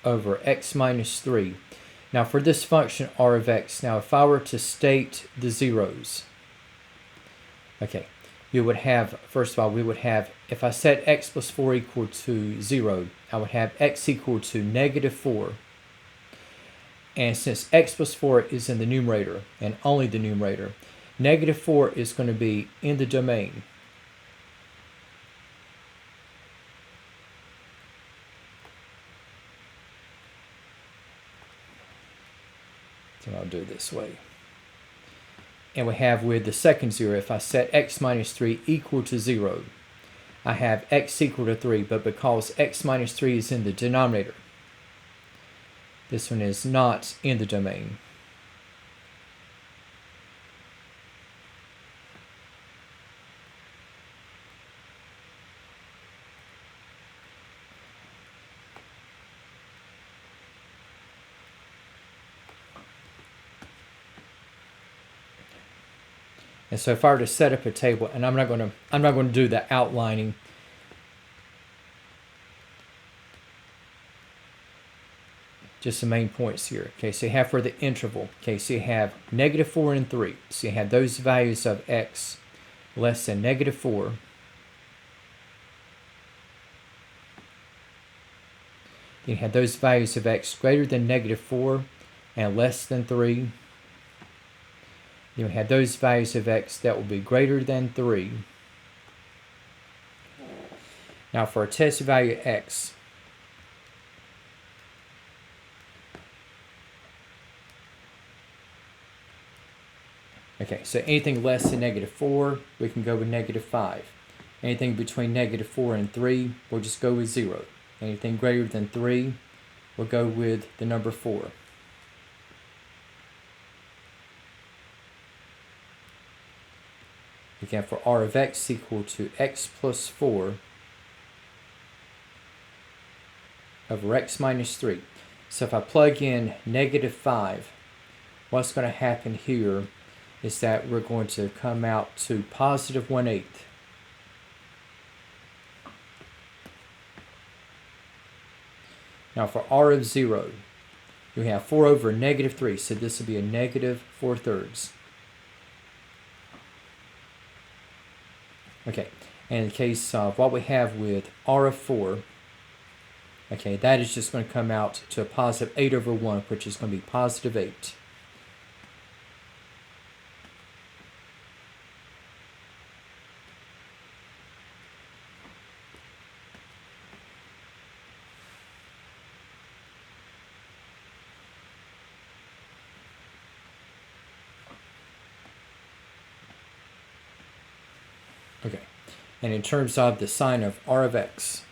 over x minus 3. Now for this function r of x, now if I were to state the zeros, okay, you would have, first of all, we would have, if I set x plus 4 equal to 0, I would have x equal to -4. And since x plus 4 is in the numerator, and only the numerator, -4 is going to be in the domain. So I'll do it this way. And we have with the second 0, if I set x minus 3 equal to 0, I have x equal to 3, but because x minus 3 is in the denominator, this one is not in the domain. And so if I were to set up a table, and I'm not going to do the outlining. Just the main points here. Okay, so you have for the interval. Okay, so you have -4 and 3. So you have those values of x less than -4. You have those values of x greater than -4 and less than 3. You have those values of x that will be greater than 3 Now for a test value x, okay, so anything less than -4, we can go with -5. Anything between -4 and 3, we'll just go with 0. Anything greater than 3, we'll go with the number 4. Again, for r of x equal to x plus 4 over x minus 3. So if I plug in -5, what's going to happen here is that we're going to come out to positive 1/8. Now for r of 0, we have 4 over -3, so this will be a -4/3. Okay, and in the case of what we have with r of 4, okay, that is just going to come out to a positive 8 over 1, which is going to be positive 8. Okay, and in terms of the sign of r of x,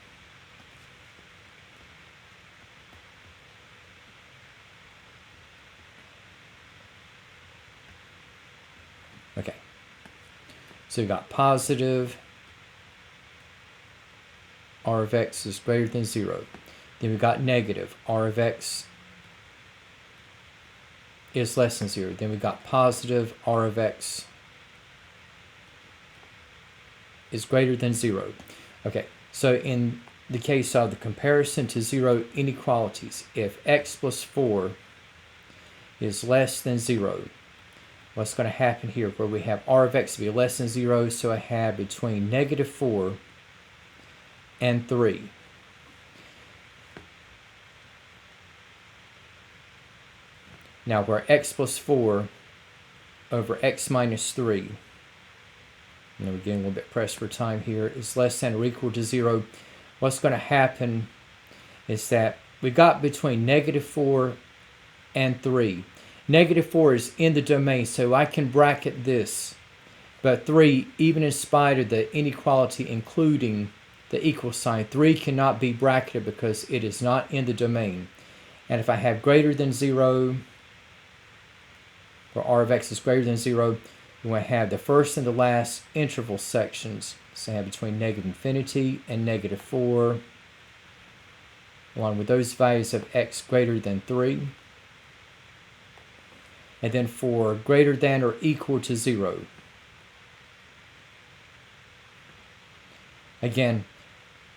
okay, so we got positive r of x is greater than 0. Then we got negative r of x is less than 0. Then we got positive r of x is greater than 0. Okay, so in the case of the comparison to 0 inequalities, if x plus 4 is less than 0, what's going to happen here where we have r of x to be less than 0, so I have between -4 and 3. Now where x plus 4 over x minus 3, and we're getting a little bit pressed for time here, is less than or equal to 0, what's going to happen is that we got between -4 and 3. -4 is in the domain, so I can bracket this. But 3, even in spite of the inequality including the equal sign, 3 cannot be bracketed because it is not in the domain. And if I have greater than 0, where r of x is greater than 0, we're going to have the first and the last interval sections. So I have between -infinity and -4, along with those values of x greater than 3. And then for greater than or equal to 0, again,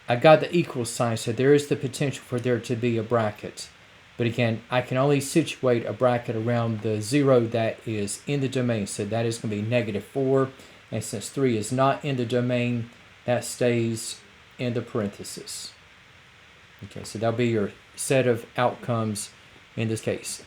I got the equal sign, so there is the potential for there to be a bracket. But again, I can only situate a bracket around the 0 that is in the domain. So that is going to be -4. And since 3 is not in the domain, that stays in the parentheses. Okay, so that'll be your set of outcomes in this case.